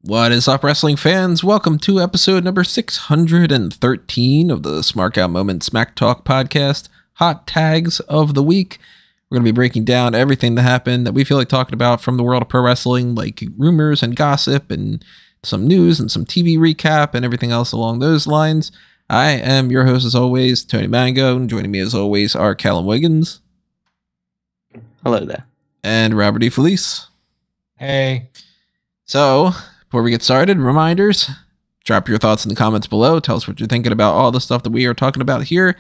What is up, wrestling fans? Welcome to episode number 613 of the Smark Out Moment Smack Talk podcast, Hot Tags of the Week. We're going to be breaking down everything that happened that we feel like talking about from the world of pro wrestling, like rumors and gossip and some news and some TV recap and everything else along those lines. I am your host, as always, Tony Mango, and joining me as always are Callum Wiggins. Hello there. And Robert E. Felice. Hey. So, before we get started, reminders, drop your thoughts in the comments below. Tell us what you're thinking about all the stuff that we are talking about here.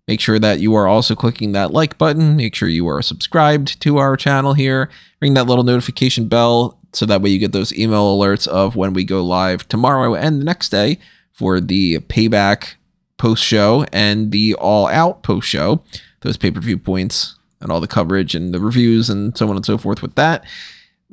Make sure that you are also clicking that like button. Make sure you are subscribed to our channel here. Ring that little notification bell so that way you get those email alerts of when we go live tomorrow and the next day for the Payback post-show and the All Out post-show. Those pay-per-view points and all the coverage and the reviews and so on and so forth with that.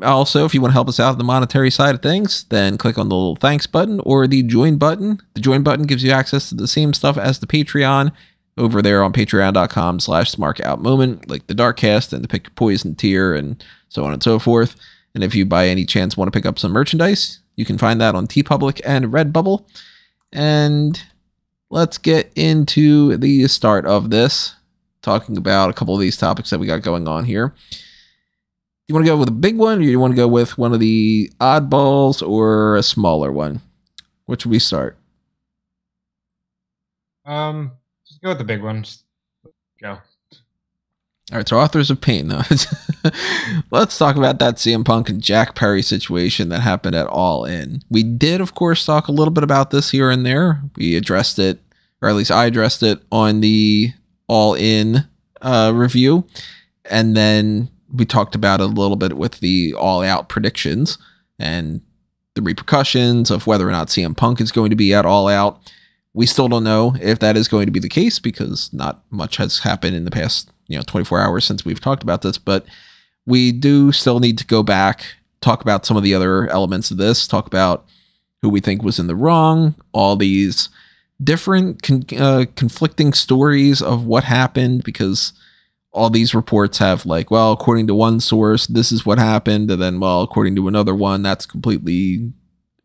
Also, if you want to help us out on the monetary side of things, then click on the little thanks button or the join button. The join button gives you access to the same stuff as the Patreon over there on patreon.com/smarkoutmoment, like the Darkcast and the Pick Your Poison tier and so on and so forth. And if you by any chance want to pick up some merchandise, you can find that on TeePublic and Redbubble. And let's get into the start of this, talking about a couple of these topics that we got going on here. You want to go with a big one, or you want to go with one of the oddballs or a smaller one? Which should we start? Just go with the big one. Just go. All right, so Authors of Pain. Let's talk about that CM Punk and Jack Perry situation that happened at All In. We did, of course, talk a little bit about this here and there. We addressed it, or at least I addressed it on the All In review, and then we talked about it a little bit with the All Out predictions and the repercussions of whether or not CM Punk is going to be at All Out. We still don't know if that is going to be the case because not much has happened in the past 24 hours since we've talked about this, but we do still need to go back, talk about some of the other elements of this, talk about who we think was in the wrong, all these different conflicting stories of what happened, because all these reports have like, well, according to one source, this is what happened. And then, well, according to another one, that's completely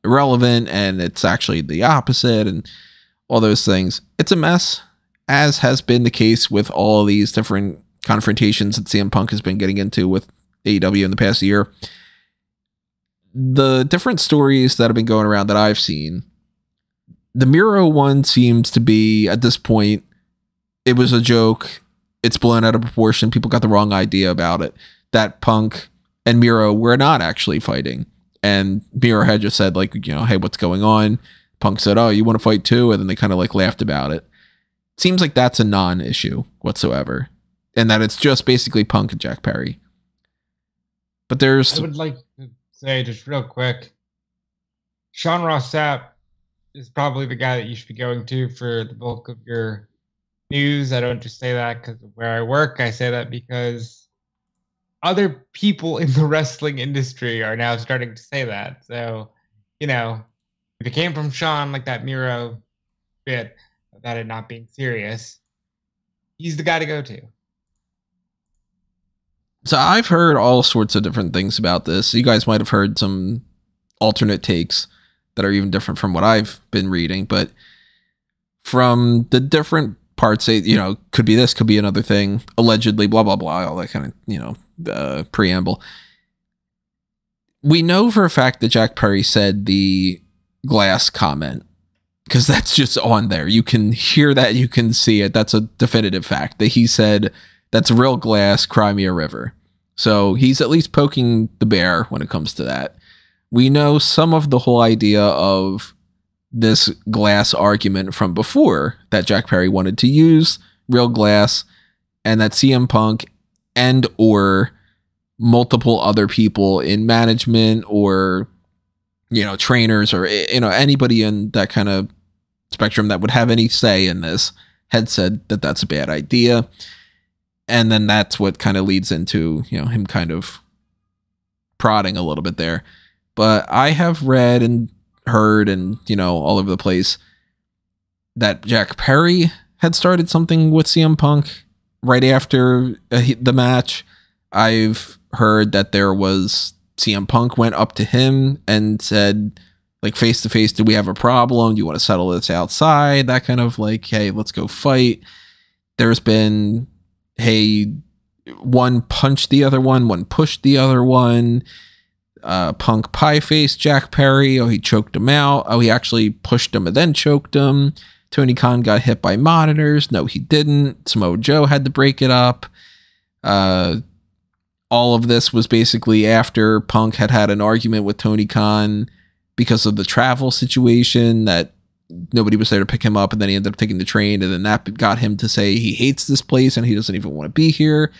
irrelevant. And it's actually the opposite and all those things. It's a mess, as has been the case with all these different confrontations that CM Punk has been getting into with AEW in the past year. The different stories that have been going around that I've seen, the Miro one seems to be, at this point, it was a joke. It's blown out of proportion. People got the wrong idea about it. That Punk and Miro were not actually fighting. And Miro had just said, like, hey, what's going on? Punk said, oh, you want to fight too? And then they kind of like laughed about it. Seems like that's a non-issue whatsoever. And that it's just basically Punk and Jack Perry. But there's... I would like to say just real quick, Sean Ross Sapp is probably the guy that you should be going to for the bulk of your news. I don't just say that because of where I work. I say that because other people in the wrestling industry are now starting to say that. So, if it came from Sean, like that Miro bit about it not being serious, he's the guy to go to. So I've heard all sorts of different things about this. You guys might have heard some alternate takes that are even different from what I've been reading, but from the different parts, could be this, could be another thing, allegedly, blah, blah, blah, all that kind of, preamble. We know for a fact that Jack Perry said the glass comment, because that's just on there. You can hear that, you can see it. That's a definitive fact that he said, that's real glass, cry me a river. So he's at least poking the bear when it comes to that. We know some of the whole idea of this glass argument from before, that Jack Perry wanted to use real glass, and that CM Punk and or multiple other people in management or trainers or anybody in that kind of spectrum that would have any say in this had said that that's a bad idea. And then that's what kind of leads into him kind of prodding a little bit there. But I have read and heard and, all over the place that Jack Perry had started something with CM Punk right after the match. I've heard that there was CM Punk went up to him and said, like, face to face, do we have a problem? Do you want to settle this outside? That kind of like, hey, let's go fight. There's been, hey, one punched the other one pushed the other one. Punk pie faced Jack Perry. Oh, he choked him out. Oh, he actually pushed him and then choked him. Tony Khan got hit by monitors. No, he didn't. Samoa Joe had to break it up. All of this was basically after Punk had an argument with Tony Khan because of the travel situation, that nobody was there to pick him up, and then he ended up taking the train, and then that got him to say he hates this place and he doesn't even want to be here.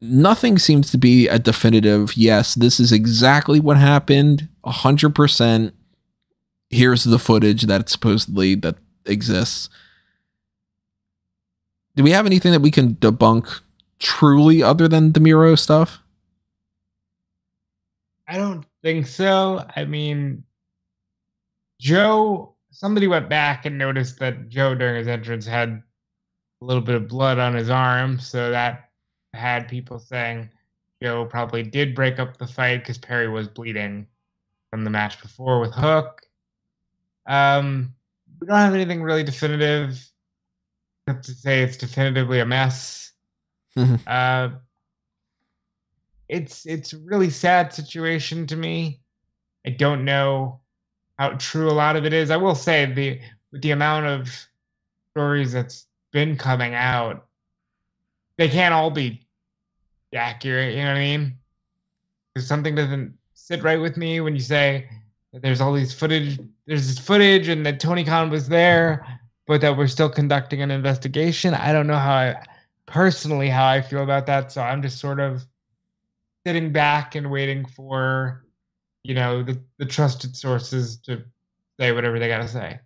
Nothing seems to be a definitive, yes, this is exactly what happened, 100%. Here's the footage that supposedly that exists. Do we have anything that we can debunk truly other than the Miro stuff? I don't think so. I mean, Joe, somebody went back and noticed that Joe during his entrance had a little bit of blood on his arm, so that had people saying Joe probably did break up the fight because Perry was bleeding from the match before with Hook. We don't have anything really definitive, except to say it's definitively a mess. It's a really sad situation to me. I don't know how true a lot of it is. I will say with the amount of stories that's been coming out, they can't all be accurate. You know what I mean? Because something doesn't sit right with me when you say that there's all these footage. There's this footage, and that Tony Khan was there, but that we're still conducting an investigation. I don't know how I feel about that. So I'm just sort of sitting back and waiting for, the trusted sources to say whatever they got to say.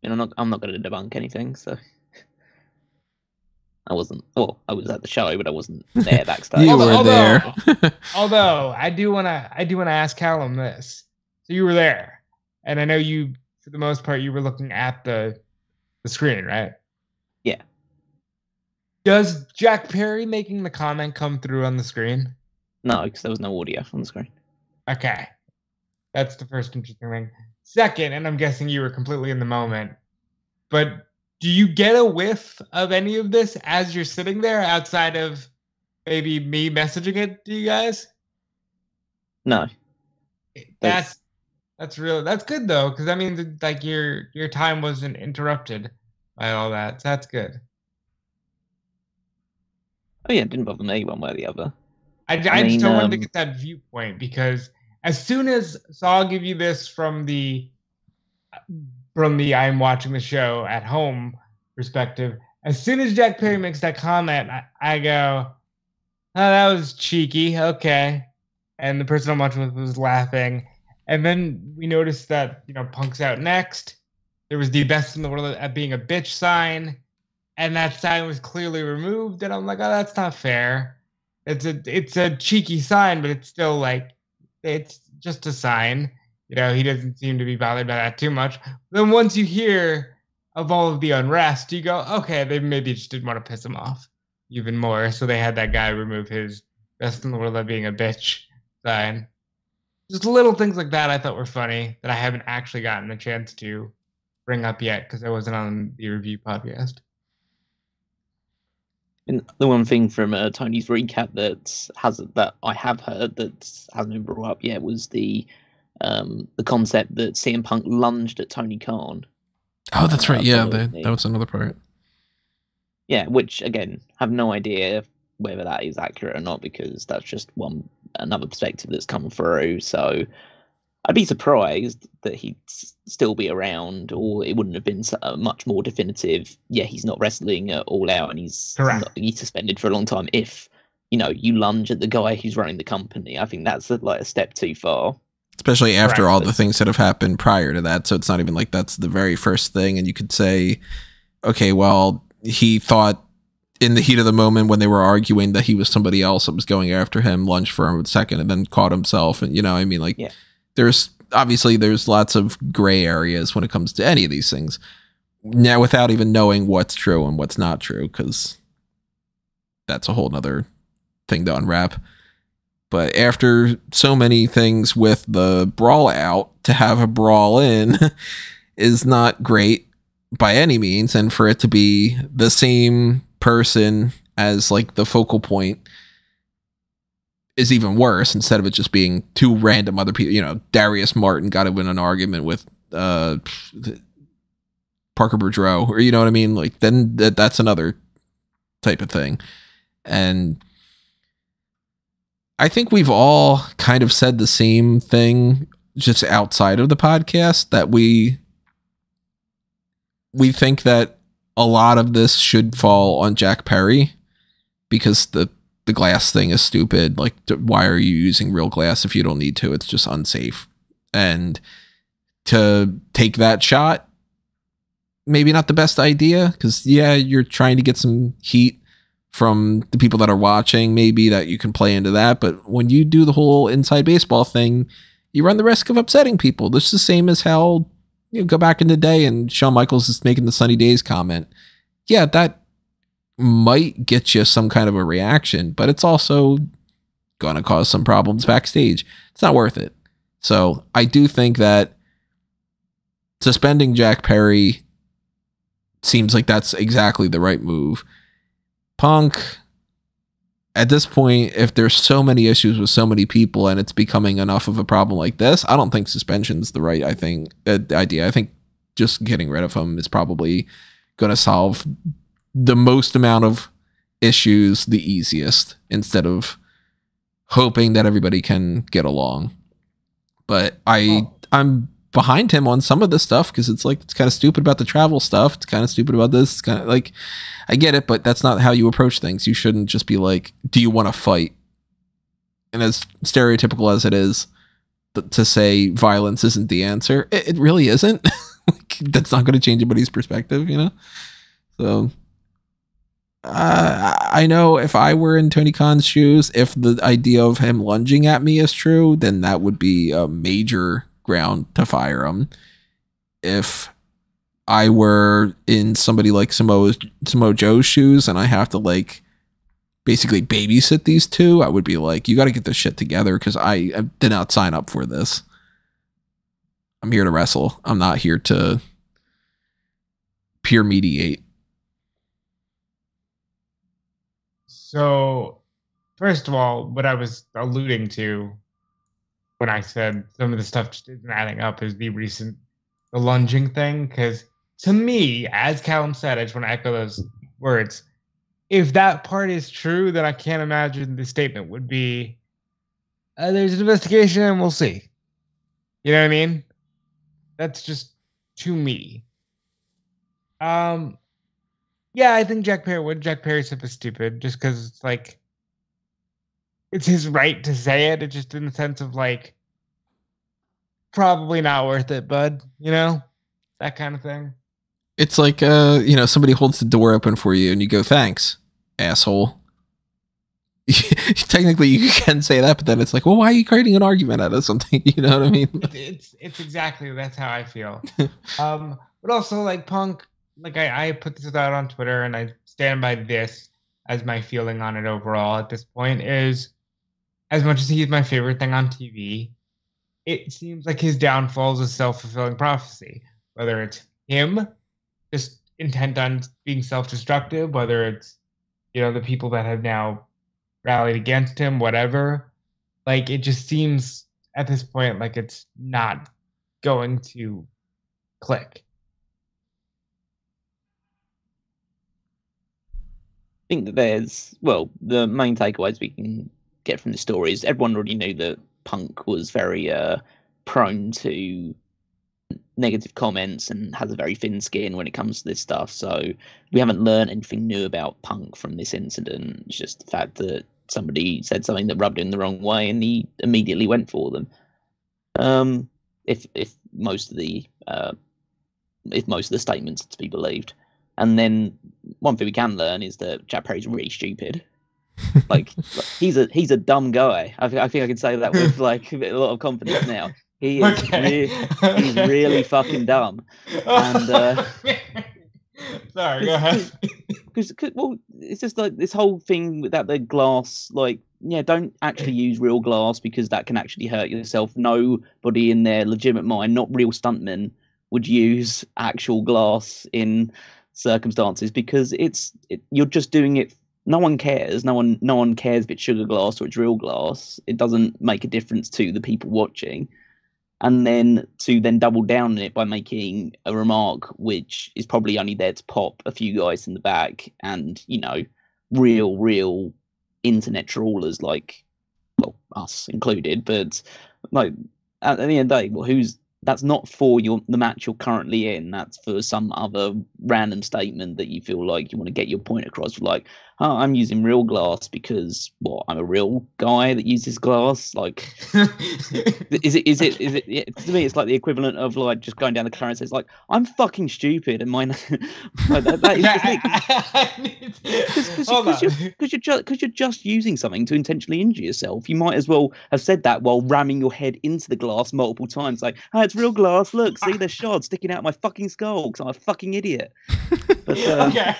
And I'm not going to debunk anything, so I wasn't. Well, I was at the show, but I wasn't there backstage. You were there. Although I do want to ask Callum this. So you were there, and I know you, for the most part, you were looking at the screen, right? Yeah. Does Jack Perry making the comment come through on the screen? No, because there was no audio on the screen. Okay. That's the first interesting thing. Second, and I'm guessing you were completely in the moment, but do you get a whiff of any of this as you're sitting there outside of maybe me messaging it to you guys? No. That's good though, because that means like your time wasn't interrupted by all that. So that's good. Oh yeah, it didn't bother me one way or the other. I just don't want to get that viewpoint, because as soon as, so I'll give you this from the I'm watching the show at home perspective. As soon as Jack Perry makes that comment, I go, oh, that was cheeky. Okay. And the person I'm watching with was laughing. And then we noticed that, Punk's out next. There was the best in the world at being a bitch sign. And that sign was clearly removed. And I'm like, oh, that's not fair. It's a cheeky sign, but it's still like, it's just a sign. He doesn't seem to be bothered by that too much. Then once you hear of all of the unrest, you go, okay, they maybe just didn't want to piss him off even more. So they had that guy remove his best in the world at being a bitch sign. Just little things like that I thought were funny that I haven't actually gotten a chance to bring up yet because I wasn't on the review podcast. And the one thing from Tony's recap that I have heard that hasn't been brought up yet was the concept that CM Punk lunged at Tony Khan. Oh, that's right. Yeah, that was another part. Yeah, which again, have no idea whether that is accurate or not, because that's just another perspective that's come through. So I'd be surprised that he'd still be around, or it wouldn't have been much more definitive. Yeah, he's not wrestling at All Out, and he's suspended for a long time. If you lunge at the guy who's running the company, I think that's a step too far. Especially after all the things that have happened prior to that. So it's not even like that's the very first thing. And you could say, okay, well, he thought in the heat of the moment when they were arguing that he was somebody else that was going after him, lunged for him a second, and then caught himself. And, there's obviously there's lots of gray areas when it comes to any of these things. Now, without even knowing what's true and what's not true, because that's a whole nother thing to unwrap. But after so many things with the Brawl out, to have a Brawl in is not great by any means. And for it to be the same person as like the focal point is even worse, instead of it just being two random other people. You know, Darius Martin got to win an argument with Parker Boudreaux, or you know what I mean? Like, then that's another type of thing. And I think we've all kind of said the same thing just outside of the podcast, that we think that a lot of this should fall on Jack Perry, because the glass thing is stupid. Like, why are you using real glass if you don't need to? It's just unsafe. And to take that shot, maybe not the best idea, because yeah, you're trying to get some heat from the people that are watching, maybe that you can play into that. But when you do the whole inside baseball thing, you run the risk of upsetting people. This is the same as how, you know, go back in the day and Shawn Michaels is making the Sunny Days comment. Yeah, that might get you some kind of a reaction, but it's also going to cause some problems backstage. It's not worth it. So I do think that suspending Jack Perry seems like that's exactly the right move. Punk, at this point, if there's so many issues with so many people and it's becoming enough of a problem like this, I don't think suspension's the right idea. I think just getting rid of him is probably going to solve the most amount of issues the easiest, instead of hoping that everybody can get along. But I'm behind him on some of this stuff, because it's like, it's kind of stupid about the travel stuff. It's kind of stupid about this. It's kind of like, I get it, but that's not how you approach things. You shouldn't just be like, do you want to fight? And as stereotypical as it is to say violence isn't the answer, it really isn't. Like, that's not going to change anybody's perspective, you know? So I know if I were in Tony Khan's shoes, if the idea of him lunging at me is true, then that would be a major ground to fire him. If I were in somebody like Samoa Joe's shoes and I have to like basically babysit these two, I would be like, you got to get this shit together, because I did not sign up for this. I'm here to wrestle. I'm not here to peer mediate. So, first of all, what I was alluding to when I said some of the stuff just isn't adding up is the lunging thing. Because to me, as Callum said, I just want to echo those words. If that part is true, then I can't imagine the statement would be, there's an investigation and we'll see. You know what I mean? That's just to me. Yeah, I think Jack Perry stuff is stupid, just because it's like, it's his right to say it. It's just in the sense of like, probably not worth it, bud. You know, that kind of thing. It's like, you know, somebody holds the door open for you and you go, thanks, asshole. Technically, you can say that, but then it's like, well, why are you creating an argument out of something? You know what I mean? It's exactly, that's how I feel. But also, like, Punk, like, I put this out on Twitter, and I stand by this as my feeling on it overall at this point, is, as much as he's my favorite thing on TV, it seems like his downfall is a self-fulfilling prophecy. Whether it's him just intent on being self-destructive, whether it's, you know, the people that have now rallied against him, whatever. Like, it just seems at this point like it's not going to click. I think that there's, well, the main takeaways we can get from the story is everyone already knew that Punk was very prone to negative comments and has a very thin skin when it comes to this stuff. So we haven't learned anything new about Punk from this incident. It's just the fact that somebody said something that rubbed him the wrong way and he immediately went for them. If most of the statements are to be believed. And then one thing we can learn is that Jack Perry's really stupid. Like he's a dumb guy. I think I can say that with like a lot of confidence now. He is he's really fucking dumb. And sorry, go ahead. Because well, it's just like this whole thing without the glass. Like, yeah, don't actually use real glass because that can actually hurt yourself. Nobody in their legitimate mind, not real stuntmen, would use actual glass in circumstances because you're just doing it. No one cares. No one cares if it's sugar glass or it's real glass. It doesn't make a difference to the people watching. And then to double down on it by making a remark which is probably only there to pop a few guys in the back and, you know, real internet trawlers like, well, us included, but like at the end of the day, well, that's not for the match you're currently in. That's for some other random statement that you feel like you want to get your point across. Like, oh, I'm using real glass because I'm a real guy that uses glass. Like, is it? Yeah, to me, it's like the equivalent of like just going down the car and says like, I'm fucking stupid, and mine. That is because you're just using something to intentionally injure yourself. You might as well have said that while ramming your head into the glass multiple times. Like, oh, it's real glass. Look, see, there's shards sticking out my fucking skull because I'm a fucking idiot. But, okay.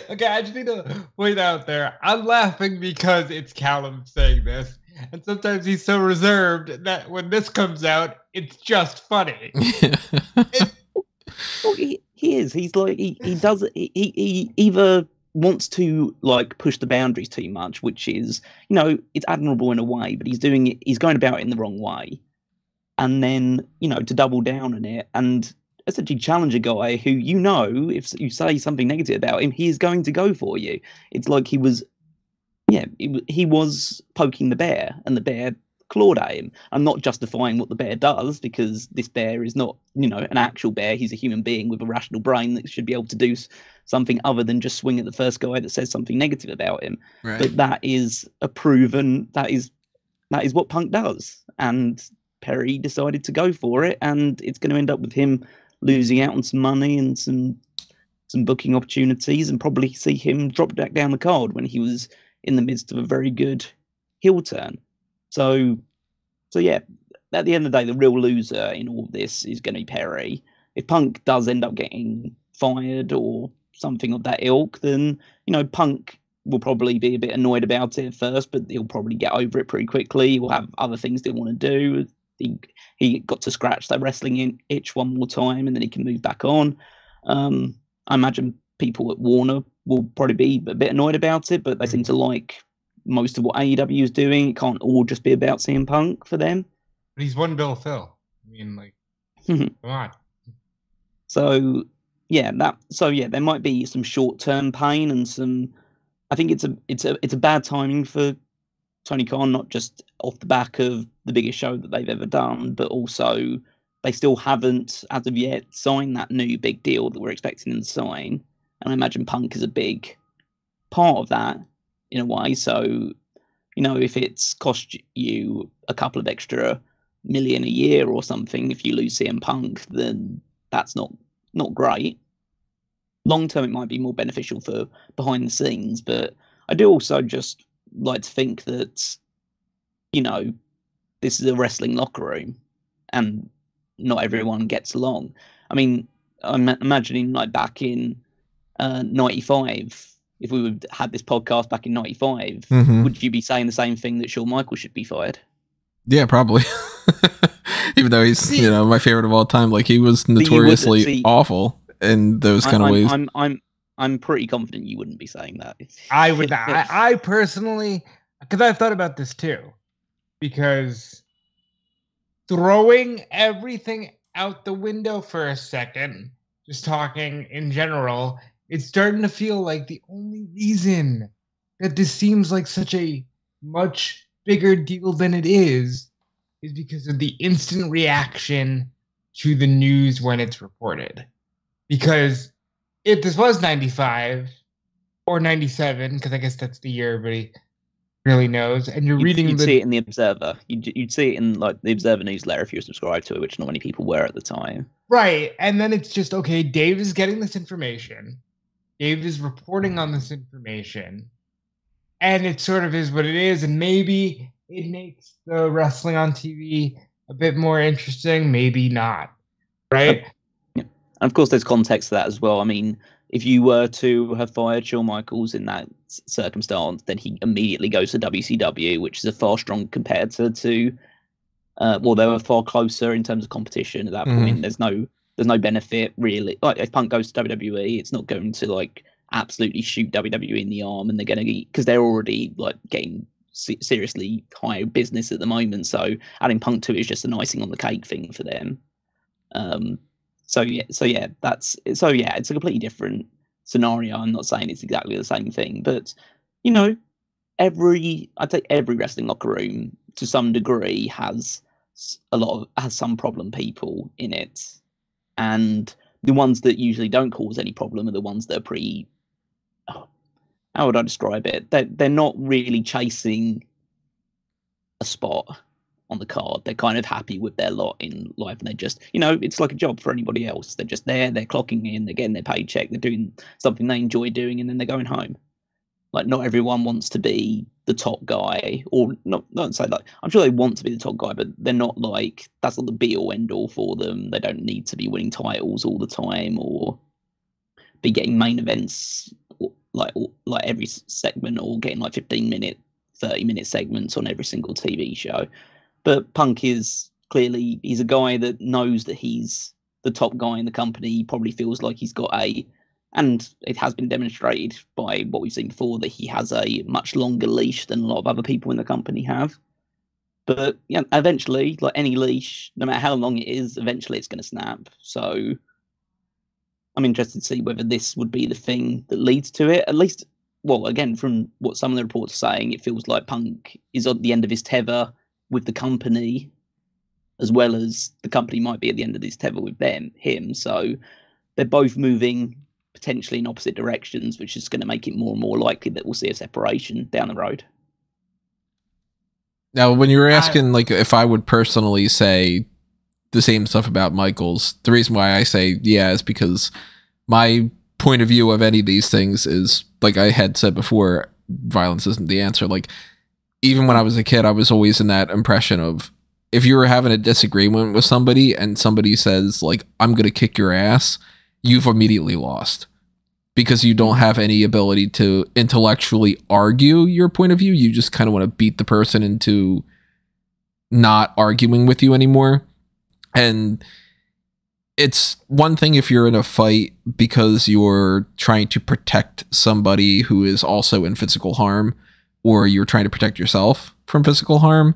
Okay, I just need to point out there, I'm laughing because it's Callum saying this, and sometimes he's so reserved that when this comes out, it's just funny. Well, he is. He's like he either wants to like push the boundaries too much, which is, you know, it's admirable in a way, but he's going about it in the wrong way, and then, you know, to double down on it and essentially challenge a guy who, you know, if you say something negative about him, he is going to go for you. It's like he was poking the bear, and the bear clawed at him. I'm not justifying what the bear does because this bear is not, you know, an actual bear. He's a human being with a rational brain that should be able to do something other than just swing at the first guy that says something negative about him. Right. But that is that is what Punk does, and Perry decided to go for it, and it's going to end up with him losing out on some money and some booking opportunities, and probably see him drop back down the card when he was in the midst of a very good heel turn. So yeah, at the end of the day, the real loser in all of this is going to be Perry. If Punk does end up getting fired or something of that ilk, then, you know, Punk will probably be a bit annoyed about it at first, but he'll probably get over it pretty quickly. He'll have other things he'll want to do. He got to scratch that wrestling itch one more time, and then he can move back on. I imagine people at Warner will probably be a bit annoyed about it, but they seem to like most of what AEW is doing. It can't all just be about CM Punk for them. But he's one Bill Phil. I mean, like, come on. So yeah, there might be some short-term pain and some. I think it's a bad timing for Tony Khan, not just off the back of the biggest show that they've ever done, but also they still haven't, as of yet, signed that new big deal that we're expecting them to sign. And I imagine Punk is a big part of that in a way. So, you know, if it's cost you a couple of extra million a year or something, if you lose CM Punk, then that's not great. Long term, it might be more beneficial for behind the scenes, but I do also just like to think that, you know, this is a wrestling locker room and not everyone gets along. I mean, I'm imagining like back in 95, if we would had this podcast back in 95, would you be saying the same thing that Shawn Michaels should be fired? Yeah, probably. Even though he's, you know, my favorite of all time, like he was notoriously awful in those kind of ways. I'm pretty confident you wouldn't be saying that. I would. I personally, because I've thought about this too, because throwing everything out the window for a second, just talking in general, it's starting to feel like the only reason that this seems like such a much bigger deal than it is because of the instant reaction to the news when it's reported. Because if this was 95 or 97, because I guess that's the year everybody really knows, and you'd see it in the Observer. You'd see it in like the Observer newsletter if you were subscribed to it, which not many people were at the time. Right, and then it's just, okay, Dave is getting this information. Dave is reporting on this information. and it sort of is what it is, and maybe it makes the wrestling on TV a bit more interesting, maybe not, right? Yeah. And of course, there's context to that as well. I mean, if you were to have fired Shawn Michaels in that circumstance, then he immediately goes to WCW, which is a far stronger competitor to. Well, they were far closer in terms of competition at that point. There's no benefit really. Like if Punk goes to WWE, it's not going to like absolutely shoot WWE in the arm, and they're going to because they're already like getting seriously high business at the moment. So adding Punk to it is just an icing on the cake thing for them. So yeah, it's a completely different scenario. I'm not saying it's exactly the same thing, but you know, I'd say every wrestling locker room to some degree has some problem people in it, and the ones that usually don't cause any problem are the ones that are pretty. How would I describe it? They're not really chasing a spot on the card. They're kind of happy with their lot in life, and they're just, it's like a job for anybody else. They're just there, they're clocking in, they're getting their paycheck, they're doing something they enjoy doing, and then they're going home. Like, not everyone wants to be the top guy, or not say like, I'm sure they want to be the top guy, but they're not like, that's not the be all end all for them. They don't need to be winning titles all the time or be getting main events like every segment, or getting like 15-minute, 30-minute segments on every single TV show. But Punk is clearly, he's a guy that knows that he's the top guy in the company. He probably feels like he's got and it has been demonstrated by what we've seen before, that he has a much longer leash than a lot of other people in the company have. But yeah, eventually, like any leash, no matter how long it is, eventually it's going to snap. So I'm interested to see whether this would be the thing that leads to it. At least, well, again, from what some of the reports are saying, it feels like Punk is at the end of his tether with the company, as well as the company might be at the end of his tether with him. So they're both moving potentially in opposite directions, which is going to make it more and more likely that we'll see a separation down the road. Now, when you were asking, like, if I would personally say the same stuff about Michaels, the reason why I say yeah is because my point of view of any of these things is, like I had said before, violence isn't the answer. Like, even when I was a kid, I was always in that impression of, if you were having a disagreement with somebody and somebody says, like, I'm going to kick your ass, you've immediately lost, because you don't have any ability to intellectually argue your point of view. You just kind of want to beat the person into not arguing with you anymore. And it's one thing if you're in a fight because you're trying to protect somebody who is also in physical harm, or you're trying to protect yourself from physical harm.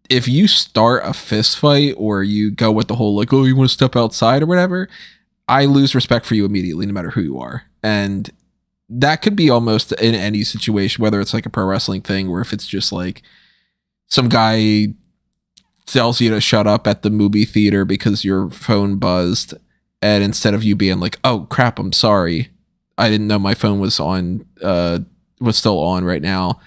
If you start a fist fight, or you go with the whole, like, oh, you want to step outside or whatever, I lose respect for you immediately, no matter who you are. And that could be almost in any situation, whether it's like a pro wrestling thing, or if it's just like some guy tells you to shut up at the movie theater because your phone buzzed, and instead of you being like, oh crap, I'm sorry, I didn't know my phone was still on right now,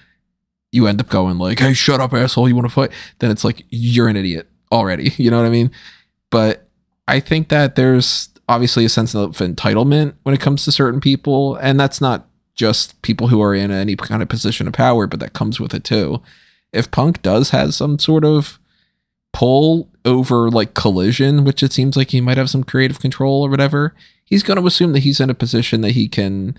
you end up going like, hey, shut up, asshole, you want to fight? Then it's like, you're an idiot already. You know what I mean? But I think that there's obviously a sense of entitlement when it comes to certain people, and that's not just people who are in any kind of position of power, but that comes with it too. If Punk does have some sort of pull over like Collision, which it seems like he might have some creative control or whatever, he's going to assume that he's in a position that he can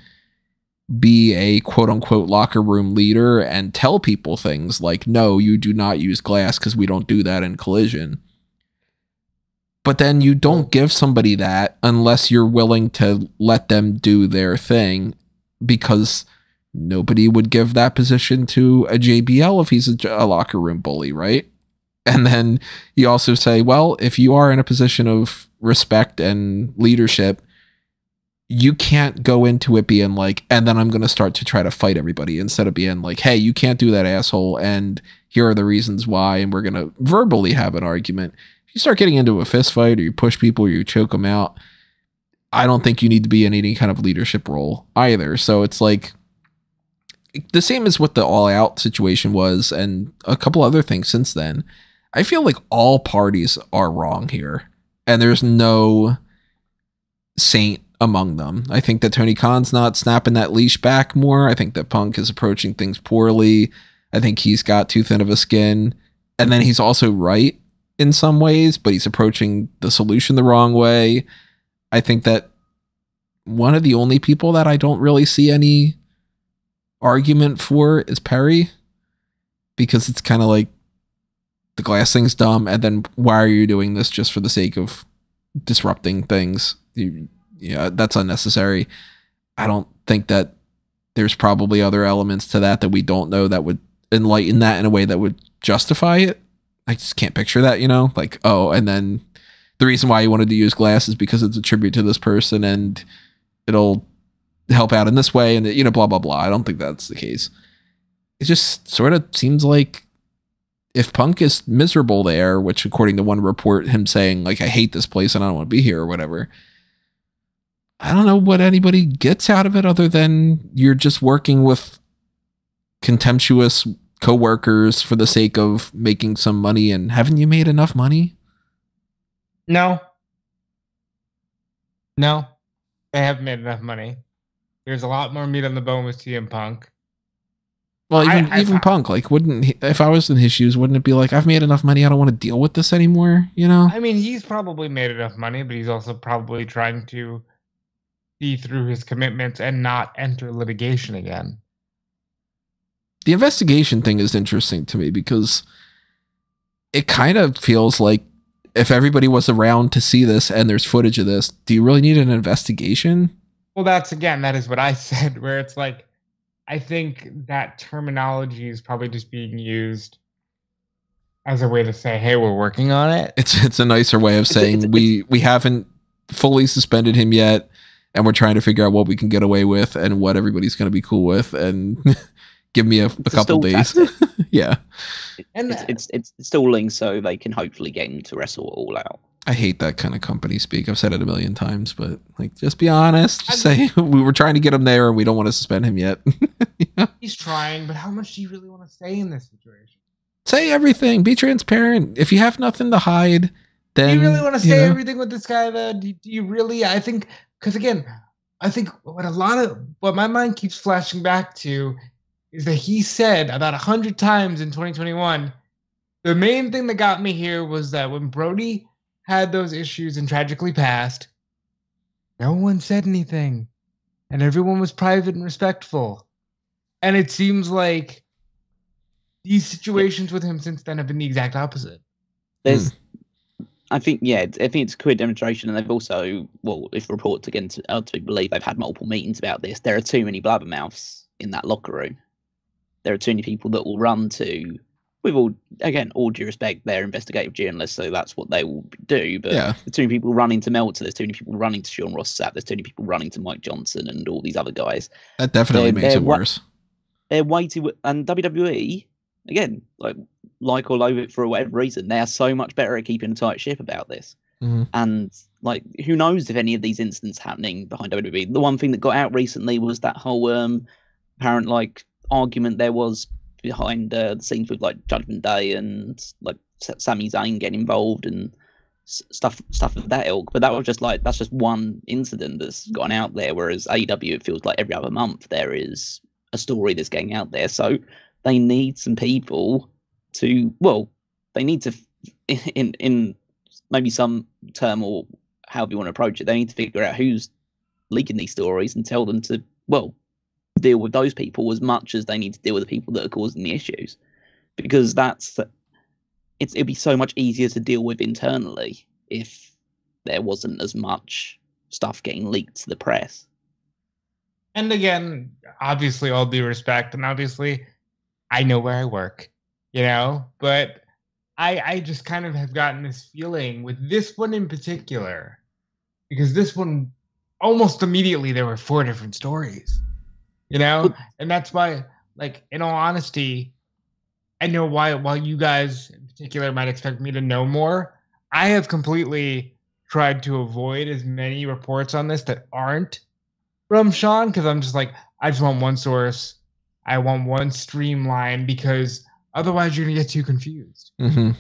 be a quote unquote locker room leader and tell people things like, no, you do not use glass because we don't do that in Collision. But then you don't give somebody that unless you're willing to let them do their thing, because nobody would give that position to a JBL if he's a locker room bully, right? And then you also say, well, if you are in a position of respect and leadership, you can't go into it being like, and then I'm going to start to try to fight everybody, instead of being like, hey, you can't do that, asshole, and here are the reasons why, and we're going to verbally have an argument. You start getting into a fist fight, or you push people, or you choke them out, I don't think you need to be in any kind of leadership role either. So it's like the same as what the All Out situation was, and a couple other things since then. I feel like all parties are wrong here, and there's no saint among them. I think that Tony Khan's not snapping that leash back more. I think that Punk is approaching things poorly. I think he's got too thin of a skin. And then he's also right in some ways, but he's approaching the solution the wrong way. I think that one of the only people that I don't really see any argument for is Perry, because it's kind of like the glass thing's dumb, and then why are you doing this just for the sake of disrupting things? Yeah, that's unnecessary. I don't think that there's probably other elements to that we don't know that would enlighten that in a way that would justify it. I just can't picture that, like, oh, and then the reason why you wanted to use glass is because it's a tribute to this person and it'll help out in this way, and blah blah blah. I don't think that's the case. It just sort of seems like if Punk is miserable there, which according to one report, him saying like, I hate this place and I don't want to be here or whatever, I don't know what anybody gets out of it other than you're just working with contemptuous coworkers for the sake of making some money. And haven't you made enough money? No, they haven't made enough money. There's a lot more meat on the bone with CM Punk. Well, even Punk, like, wouldn't he, if I was in his shoes, wouldn't it be like, I've made enough money, I don't want to deal with this anymore, I mean, he's probably made enough money, but he's also probably trying to see through his commitments and not enter litigation again. The investigation thing is interesting to me because it kind of feels like if everybody was around to see this and there's footage of this, do you really need an investigation? Well, that is what I said, where it's like, I think that terminology is probably just being used as a way to say, hey, we're working on it. It's a nicer way of saying we haven't fully suspended him yet, and we're trying to figure out what we can get away with and what everybody's going to be cool with, and give me a couple days. Yeah. And it's stalling so they can hopefully get him to wrestle All Out. I hate that kind of company speak. I've said it a million times, but like, just be honest. Just say we were trying to get him there and we don't want to suspend him yet. Yeah. He's trying, but how much do you really want to say in this situation? Say everything. Be transparent. If you have nothing to hide, then... Do you really want to say everything with this guy, though? Do you really? I think... Because again, I think what my mind keeps flashing back to is that he said about 100 times in 2021, the main thing that got me here was that when Brody had those issues and tragically passed, no one said anything. And everyone was private and respectful. And it seems like these situations with him since then have been the exact opposite. I think it's a clear demonstration, and they've also, well, if reports again to be believed, they've had multiple meetings about this. There are too many blabbermouths in that locker room. There are too many people that will run to, with all due respect, they're investigative journalists, so that's what they will do. But there's too many people running to Meltzer, there's too many people running to Sean Ross Sapp, there's too many people running to Mike Johnson and all these other guys. That definitely makes it worse. They're way too, and WWE, again, like all over it for whatever reason, they are so much better at keeping a tight ship about this. Mm-hmm. And like, who knows if any of these incidents happening behind WWE. The one thing that got out recently was that whole apparent like argument there was behind the scenes with like Judgment Day and like Sami Zayn getting involved and stuff of that ilk. But that was just like, that's just one incident that's gone out there, whereas AEW, it feels like every other month there is a story that's getting out there. So they need some people to, well, they need to, in maybe some term or however you want to approach it, they need to figure out who's leaking these stories and tell them to, well, deal with those people as much as they need to deal with the people that are causing the issues, because it'd be so much easier to deal with internally if there wasn't as much stuff getting leaked to the press. And again, obviously, all due respect, and obviously I know where I work, but I just kind of have gotten this feeling with this one in particular, because this one almost immediately there were 4 different stories. And that's why, like, in all honesty, I know why, while you guys in particular might expect me to know more, I have completely tried to avoid as many reports on this that aren't from Sean, because I'm just like, I just want one source. I want one streamline, because otherwise you're going to get too confused. Mm-hmm.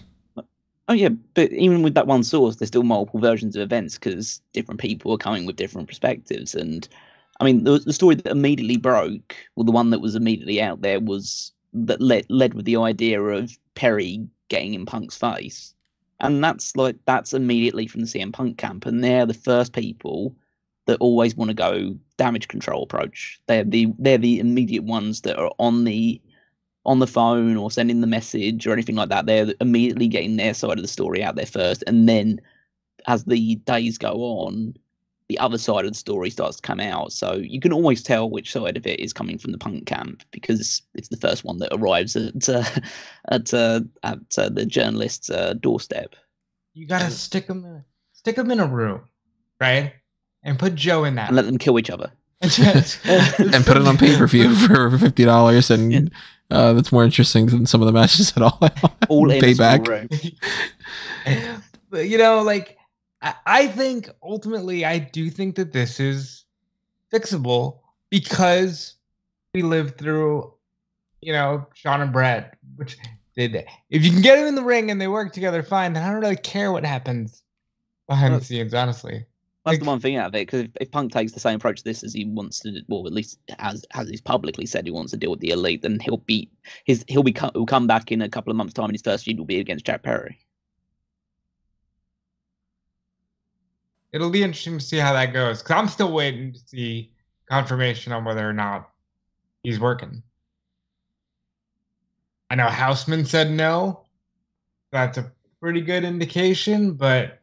Oh yeah, but even with that one source, there's still multiple versions of events because different people are coming with different perspectives. And I mean, the story that immediately broke, well, the one that was immediately out there was that led with the idea of Perry getting in Punk's face, and that's immediately from the CM Punk camp, and they're the first people that always want to go damage control approach. They're the immediate ones that are on the phone or sending the message or anything like that. They're immediately getting their side of the story out there first, and then as the days go on, the other side of the story starts to come out. So you can always tell which side of it is coming from the Punk camp because it's the first one that arrives at the journalist's doorstep. You gotta stick them in a room, right, and put Joe in that and let them kill each other, and put it on pay-per-view for $50, and that's more interesting than some of the matches at all. Payback. But you know, like I think ultimately I do think that this is fixable because we lived through, you know, Sean and Brett, which did. If you can get them in the ring and they work together, fine. Then I don't really care what happens behind the scenes, honestly. That's the one thing out of it, because if Punk takes the same approach to this as he wants to, well, at least as he's publicly said he wants to deal with the Elite, then he'll come back in a couple of months' time, and his first feud will be against Jack Perry. It'll be interesting to see how that goes, because I'm still waiting to see confirmation on whether or not he's working. I know Houseman said no. That's a pretty good indication, but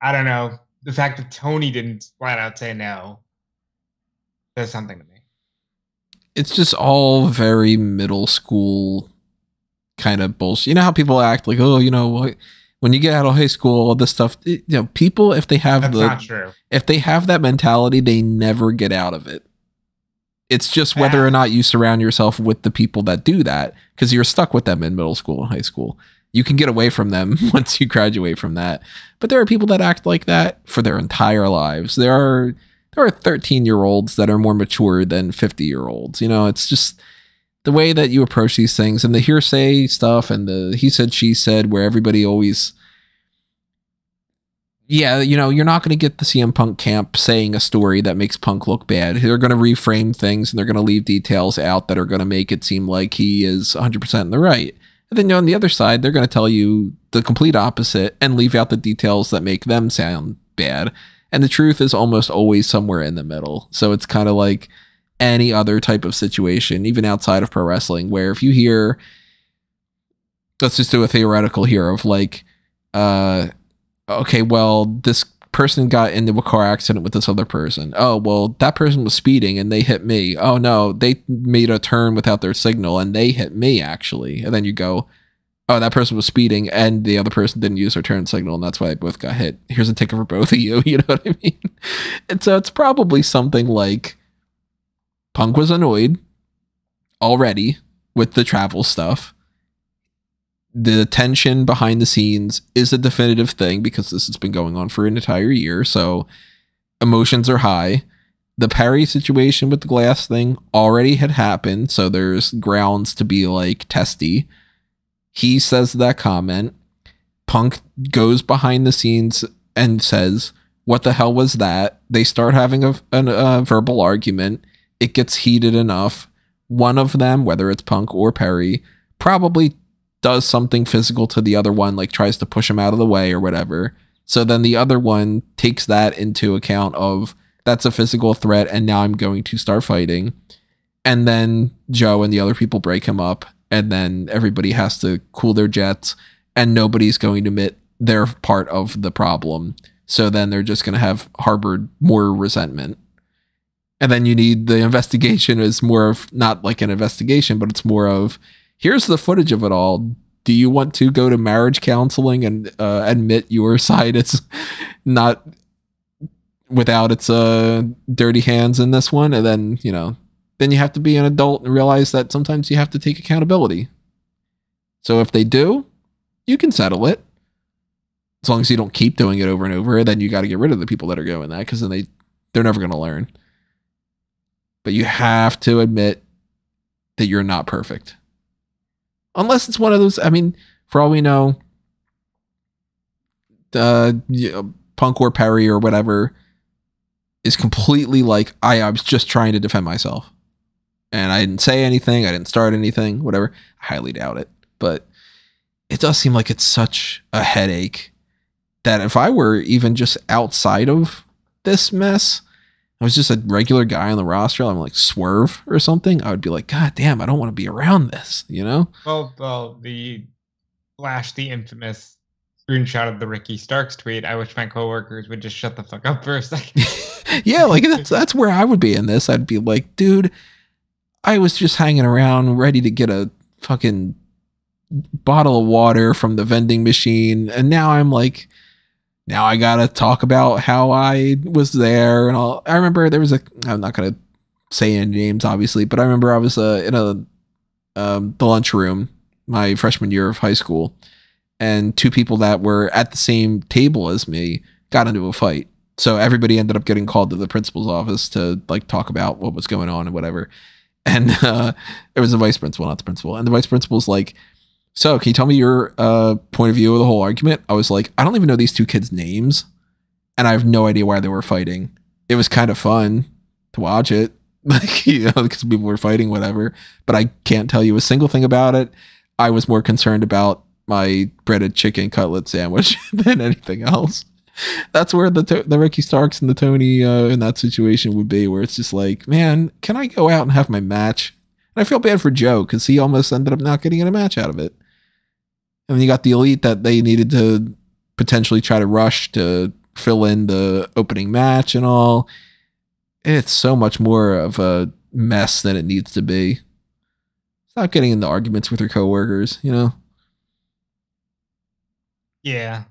I don't know. The fact that Tony didn't flat out say no says something to me. It's just all very middle school kind of bullshit. You know how people act like, oh, you know, when you get out of high school, all this stuff, you know, people, if they have if they have that mentality, they never get out of it. It's just whether or not you surround yourself with the people that do that, because you're stuck with them in middle school and high school. You can get away from them once you graduate from that. But there are people that act like that for their entire lives. There are 13-year-olds that are more mature than 50-year-olds. You know, it's just the way that you approach these things, and the hearsay stuff and the he said, she said, where everybody always, yeah, you know, you're not going to get the CM Punk camp saying a story that makes Punk look bad. They're going to reframe things, and they're going to leave details out that are going to make it seem like he is 100% in the right. And then on the other side, they're going to tell you the complete opposite and leave out the details that make them sound bad. And the truth is almost always somewhere in the middle. So it's kind of like any other type of situation, even outside of pro wrestling, where if you hear, let's just do a theoretical here of like, okay, well, this person got into a car accident with this other person. Oh, well, that person was speeding and they hit me. Oh no, they made a turn without their signal and they hit me actually. And then you go, oh, that person was speeding and the other person didn't use their turn signal and that's why they both got hit. Here's a ticket for both of you. You know what I mean? And so it's probably something like Punk was annoyed already with the travel stuff. The tension behind the scenes is a definitive thing because this has been going on for an entire year. So emotions are high. The Perry situation with the glass thing already had happened. So there's grounds to be like testy. He says that comment. Punk goes behind the scenes and says, what the hell was that? They start having a verbal argument. It gets heated enough. One of them, whether it's Punk or Perry, probably does something physical to the other one, like tries to push him out of the way or whatever. So then the other one takes that into account of that's a physical threat and now I'm going to start fighting. And then Joe and the other people break him up and then everybody has to cool their jets and nobody's going to admit they're part of the problem. So then they're just going to have harbored more resentment. And then you need the investigation is more of not like an investigation, but it's more of, here's the footage of it all. Do you want to go to marriage counseling and admit your side is not without its dirty hands in this one? And then, you know, then you have to be an adult and realize that sometimes you have to take accountability. So if they do, you can settle it. As long as you don't keep doing it over and over, then you got to get rid of the people that are doing that because then they're never going to learn. But you have to admit that you're not perfect. Unless it's one of those, I mean, for all we know, Punk or Perry or whatever is completely like, I was just trying to defend myself. And I didn't say anything. I didn't start anything, whatever. I highly doubt it. But it does seem like it's such a headache that if I were even just outside of this mess, I was just a regular guy on the roster, I'm like Swerve or something, I would be like, God damn, I don't want to be around this, you know? Well, the infamous screenshot of the Ricky Starks tweet. I wish my coworkers would just shut the fuck up for a second. Yeah, like that's where I would be in this. I'd be like, dude, I was just hanging around ready to get a fucking bottle of water from the vending machine, and now I'm like, now I gotta talk about how I was there and all. I remember there was I'm not gonna say any names obviously, but I remember I was in the lunchroom my freshman year of high school, and two people that were at the same table as me got into a fight. So everybody ended up getting called to the principal's office to like talk about what was going on and whatever. And it was the vice principal, not the principal. And the vice principal's like, so can you tell me your point of view of the whole argument? I was like, I don't even know these two kids' names, and I have no idea why they were fighting. It was kind of fun to watch it, like, you know, because people were fighting, whatever. But I can't tell you a single thing about it. I was more concerned about my breaded chicken cutlet sandwich than anything else. That's where the Ricky Starks and the Tony in that situation would be, where it's just like, man, can I go out and have my match? And I feel bad for Joe because he almost ended up not getting a match out of it. And then you got the Elite that they needed to potentially try to rush to fill in the opening match and all. It's so much more of a mess than it needs to be. Stop getting into arguments with your coworkers, you know? Yeah.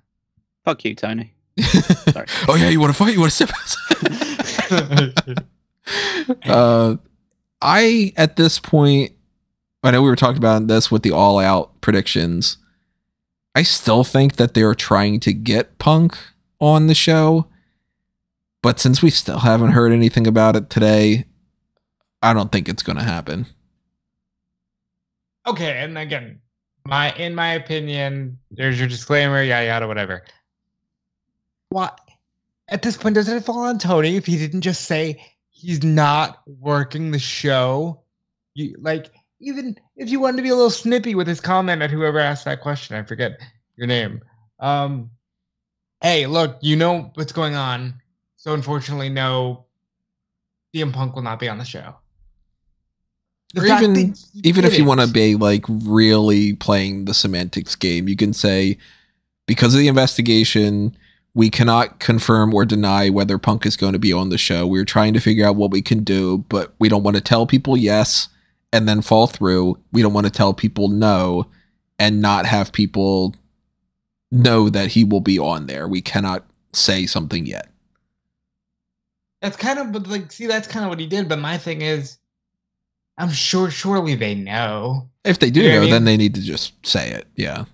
Fuck you, Tony. Sorry. Oh yeah, you want to fight? You want to step I, at this point, I know we were talking about this with the All Out predictions. I still think that they're trying to get Punk on the show, but since we still haven't heard anything about it today, I don't think it's going to happen. Okay, and again, in my opinion, there's your disclaimer, yada yada, whatever. What at this point doesn't it fall on Tony if he didn't just say he's not working the show? You like, even if you wanted to be a little snippy with his comment at whoever asked that question, I forget your name. Hey, look, you know what's going on, so unfortunately, no, CM Punk will not be on the show. Or even if you want to be like really playing the semantics game, you can say, because of the investigation, we cannot confirm or deny whether Punk is going to be on the show. We're trying to figure out what we can do, but we don't want to tell people yes and then fall through. We don't want to tell people no and not have people know that he will be on there. We cannot say something yet. That's kind of, but like, see, that's kind of what he did. But my thing is, I'm sure, surely they know. If they do know, then they need to just say it. Yeah.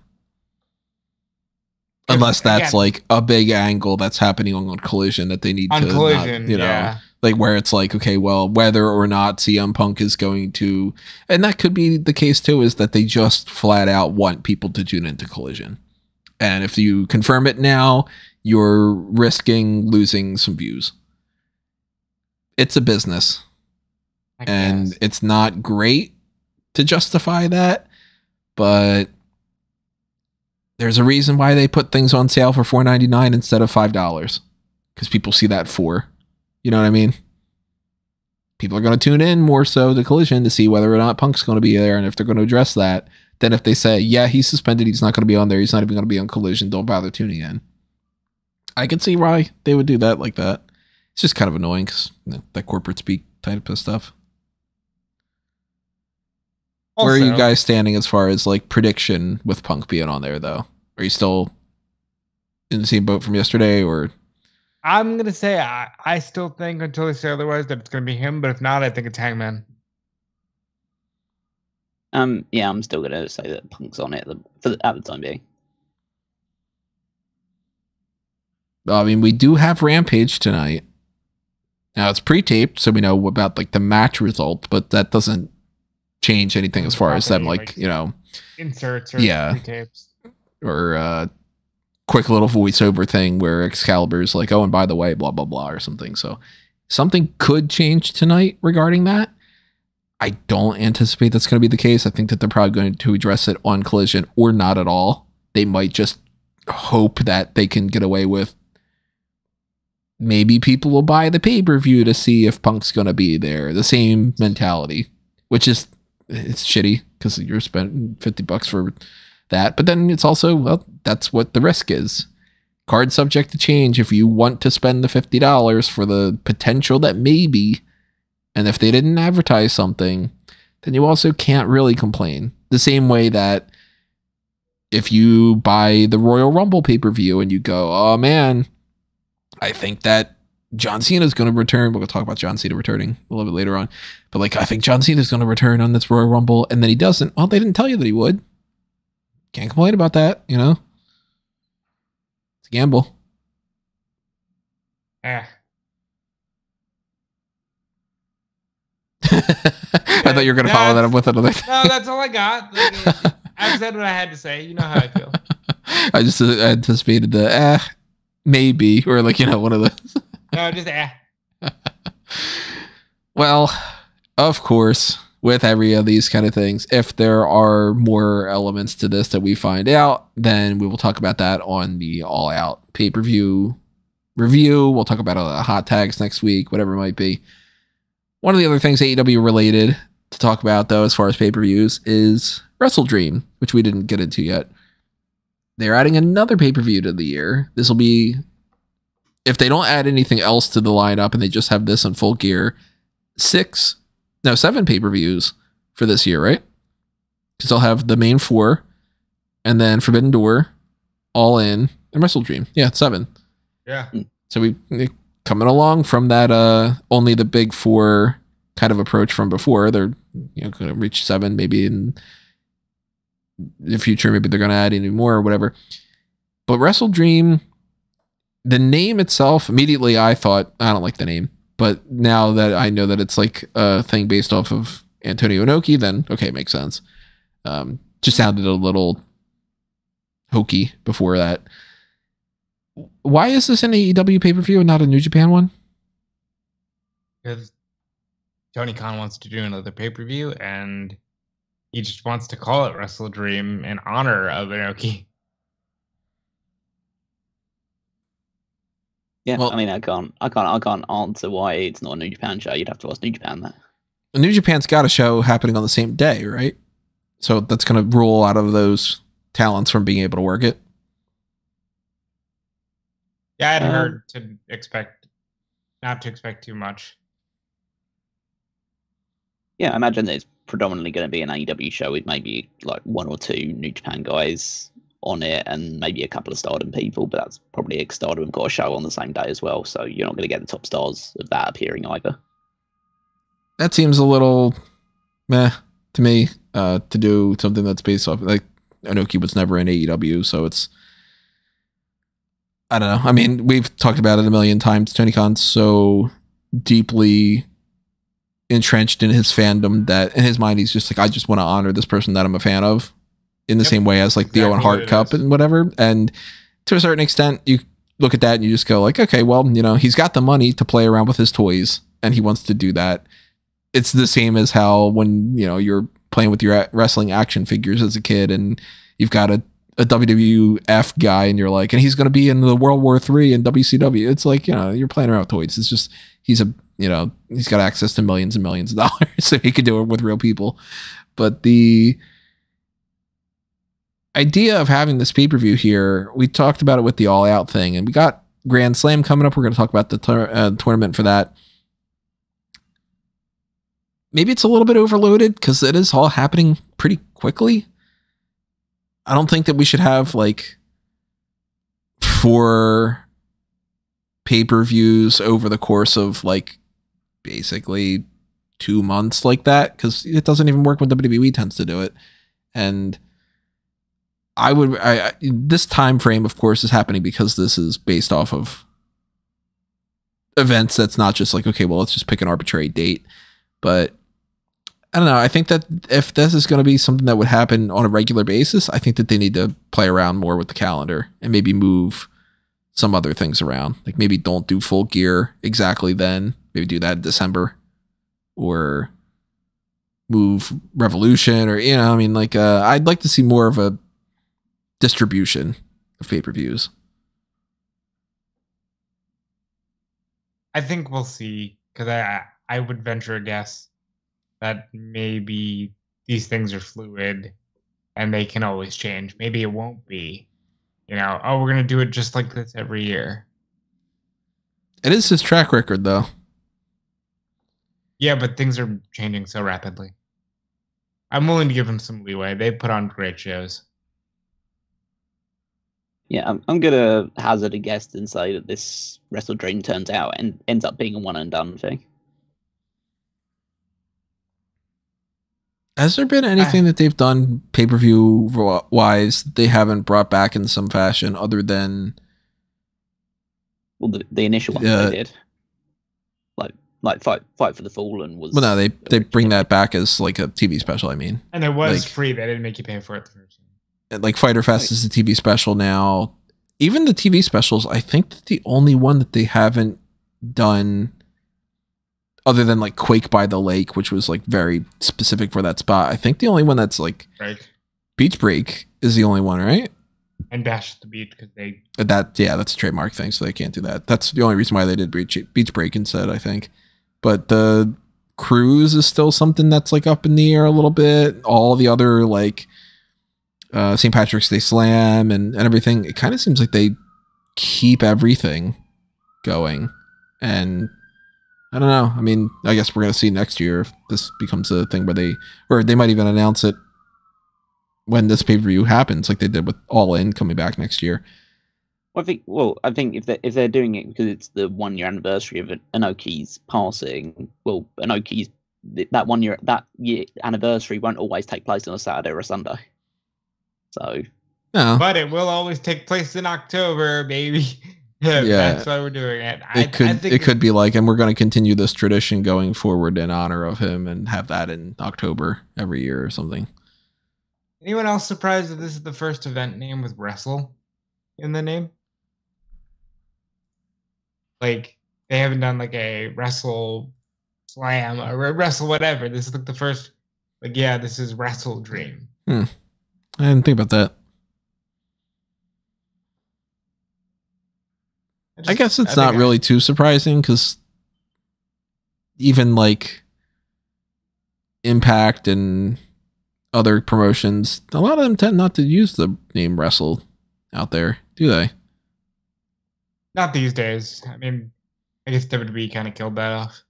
Unless that's like a big angle that's happening on Collision that they need to, Collision, not, you know, like where it's like, okay, well, whether or not CM Punk is going to, and that could be the case too, is that they just flat out want people to tune into Collision. And if you confirm it now, you're risking losing some views. It's a business. And it's not great to justify that, but there's a reason why they put things on sale for $4.99 instead of $5, because people see that you know what I mean? People are going to tune in more so to Collision to see whether or not Punk's going to be there, and if they're going to address that, then if they say, yeah, he's suspended, he's not going to be on there, he's not even going to be on Collision, don't bother tuning in. I can see why they would do that like that. It's just kind of annoying because, you know, that corporate speak type of stuff. Also, where are you guys standing as far as like prediction with Punk being on there, though? Are you still in the same boat from yesterday, or? I'm gonna say I still think until they say otherwise that it's gonna be him, but if not, I think it's Hangman. Yeah, I'm still gonna say that Punk's on it at the time being. I mean, we do have Rampage tonight. Now it's pre-taped, so we know about like the match result, but that doesn't change anything as far as them like, you know, inserts or yeah, pre-tapes or quick little voiceover thing where Excalibur's like, oh, and by the way, blah, blah, blah, or something. So something could change tonight regarding that. I don't anticipate that's going to be the case. I think that they're probably going to address it on Collision or not at all. They might just hope that they can get away with maybe people will buy the pay-per-view to see if Punk's going to be there. The same mentality, which is, it's shitty because you're spending $50 for that. But then it's also, well, that's what the risk is. Card subject to change if you want to spend the $50 for the potential that maybe, and if they didn't advertise something, then you also can't really complain. The same way that if you buy the Royal Rumble pay-per-view and you go, oh man, I think that John Cena is going to return. We'll talk about John Cena returning a little bit later on. But like, I think John Cena is going to return on this Royal Rumble, and then he doesn't. Well, they didn't tell you that he would. Can't complain about that, you know? It's a gamble. Yeah. I thought you were going to follow that up with another thing. No, that's all I got. I said what I had to say. You know how I feel. I just anticipated the maybe, or like, you know, one of those. No, just Well, of course, with every of these kind of things, if there are more elements to this that we find out, then we will talk about that on the All Out pay-per-view review. We'll talk about hot tags next week, whatever it might be. One of the other things AEW related to talk about, though, as far as pay-per-views, is WrestleDream, which we didn't get into yet. They're adding another pay-per-view to the year. This will be, if they don't add anything else to the lineup and they just have this in full gear, 7 pay-per-views for this year, right? Because they'll have the main 4, and then Forbidden Door, All In, and WrestleDream. Yeah, 7. Yeah. So we coming along from that only the big 4 kind of approach from before. They're going to reach 7 maybe in the future. Maybe they're going to add any more or whatever. But WrestleDream, the name itself, immediately I thought, I don't like the name. But now that I know that it's like a thing based off of Antonio Inoki, then okay, it makes sense. Just sounded a little hokey before that. Why is this an AEW pay-per-view and not a New Japan one? Because Tony Khan wants to do another pay-per-view, and he just wants to call it WrestleDream in honor of Inoki. Yeah, well, I mean, I can't answer why it's not a New Japan show. You'd have to ask New Japan that. New Japan's got a show happening on the same day, right? So that's going to rule out of those talents from being able to work it. Yeah, I'd heard not to expect too much. Yeah, I imagine that it's predominantly going to be an AEW show with maybe like 1 or 2 New Japan guys on it and maybe a couple of Stardom people, but that's probably if Stardom got a show on the same day as well, so you're not going to get the top stars of that appearing either. That seems a little meh to me, to do something that's based off, like, Inoki was never in AEW, so it's, I don't know. I mean, we've talked about it a million times. Tony Khan's so deeply entrenched in his fandom that in his mind he's just like, I just want to honor this person that I'm a fan of, in the same way as like the Owen Hart Cup and whatever. And to a certain extent, you look at that and you just go like, okay, well, you know, he's got the money to play around with his toys and he wants to do that. It's the same as how when, you know, you're playing with your wrestling action figures as a kid and you've got a WWF guy and you're like, and he's going to be in the World War III and WCW. It's like, you know, you're playing around with toys. It's just, he's got access to millions and millions of dollars, so he could do it with real people. But the idea of having this pay-per-view here, we talked about it with the All Out thing, and we got Grand Slam coming up. We're going to talk about the tournament for that. Maybe it's a little bit overloaded because it is all happening pretty quickly. I don't think that we should have like 4 pay-per-views over the course of like basically 2 months like that, because it doesn't even work when WWE tends to do it. And this time frame, of course, is happening because this is based off of events. That's not just like, okay, well, let's just pick an arbitrary date. But I don't know. I think that if this is going to be something that would happen on a regular basis, I think that they need to play around more with the calendar and maybe move some other things around. Like maybe don't do Full Gear exactly then. Maybe do that in December, or move Revolution, or, you know, I mean, like, I'd like to see more of a distribution of pay-per-views. I think we'll see, because I would venture a guess that maybe these things are fluid and they can always change. Maybe it won't be, you know, oh, we're going to do it just like this every year. It is his track record, though. Yeah, but things are changing so rapidly. I'm willing to give him some leeway. They put on great shows. Yeah, I'm gonna hazard a guess and say that this WrestleDream turns out and ends up being a one and done thing. Has there been anything that they've done pay-per-view wise that they haven't brought back in some fashion other than? Well, the initial one they did, like fight for the Fallen was. Well, no, they bring that back as like a TV special. I mean, and it was like, free. They didn't make you pay for it the first time. Like Fyter Fest is a TV special now. Even the TV specials, I think that the only one that they haven't done, other than like Quake by the Lake, which was like very specific for that spot, I think the only one that's like Beach Break is the only one, right? And Bash at the Beach, because they that's a trademark thing, so they can't do that. That's the only reason why they did Beach Break instead, I think. But the Cruise is still something that's like up in the air a little bit. All the other like St. Patrick's Day Slam and everything, it kind of seems like they keep everything going. And I don't know. I mean, I guess we're going to see next year if this becomes a thing where they might even announce it when this pay-per-view happens, like they did with All In coming back next year. I think if they're doing it because it's the 1 year anniversary of Inoki's passing, well, Inoki's that year anniversary won't always take place on a Saturday or a Sunday. So, no. But it will always take place in October, baby. Yeah, that's why we're doing it. It could be like, and we're going to continue this tradition going forward in honor of him and have that in October every year or something. Anyone else surprised that this is the first event name with Wrestle in the name? Like, they haven't done like a Wrestle Slam or a Wrestle whatever. This is like the first, like, yeah, this is WrestleDream. I didn't think about that. I guess it's not really too surprising because even like Impact and other promotions, a lot of them tend not to use the name Wrestle out there, do they? Not these days. I mean, I guess WWE kind of killed that off.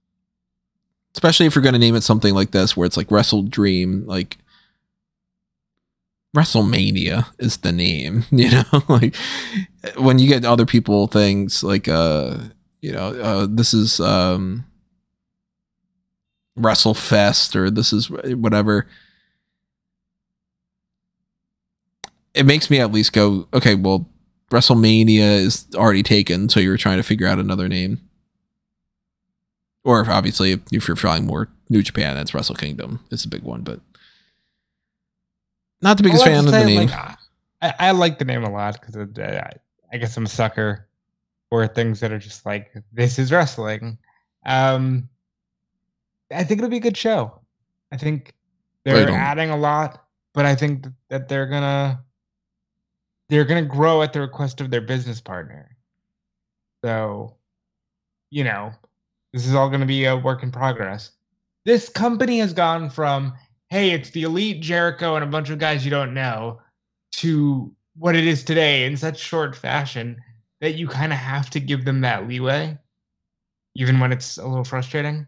Especially if you're going to name it something like this, where it's like WrestleDream, like WrestleMania is the name, you know, like when you get other people things like, this is WrestleFest or this is whatever. It makes me at least go, okay, well, WrestleMania is already taken. So you're trying to figure out another name. Or if obviously if you're flying more New Japan, that's Wrestle Kingdom. It's a big one, but not the biggest fan of the name. Like, I like the name a lot because I guess I'm a sucker for things that are just like, this is wrestling. I think it'll be a good show. I think they're adding a lot, but I think that they're gonna grow at the request of their business partner. So, you know, this is all going to be a work in progress. This company has gone from, hey, it's the Elite, Jericho, and a bunch of guys you don't know, to what it is today in such short fashion that you kind of have to give them that leeway, even when it's a little frustrating.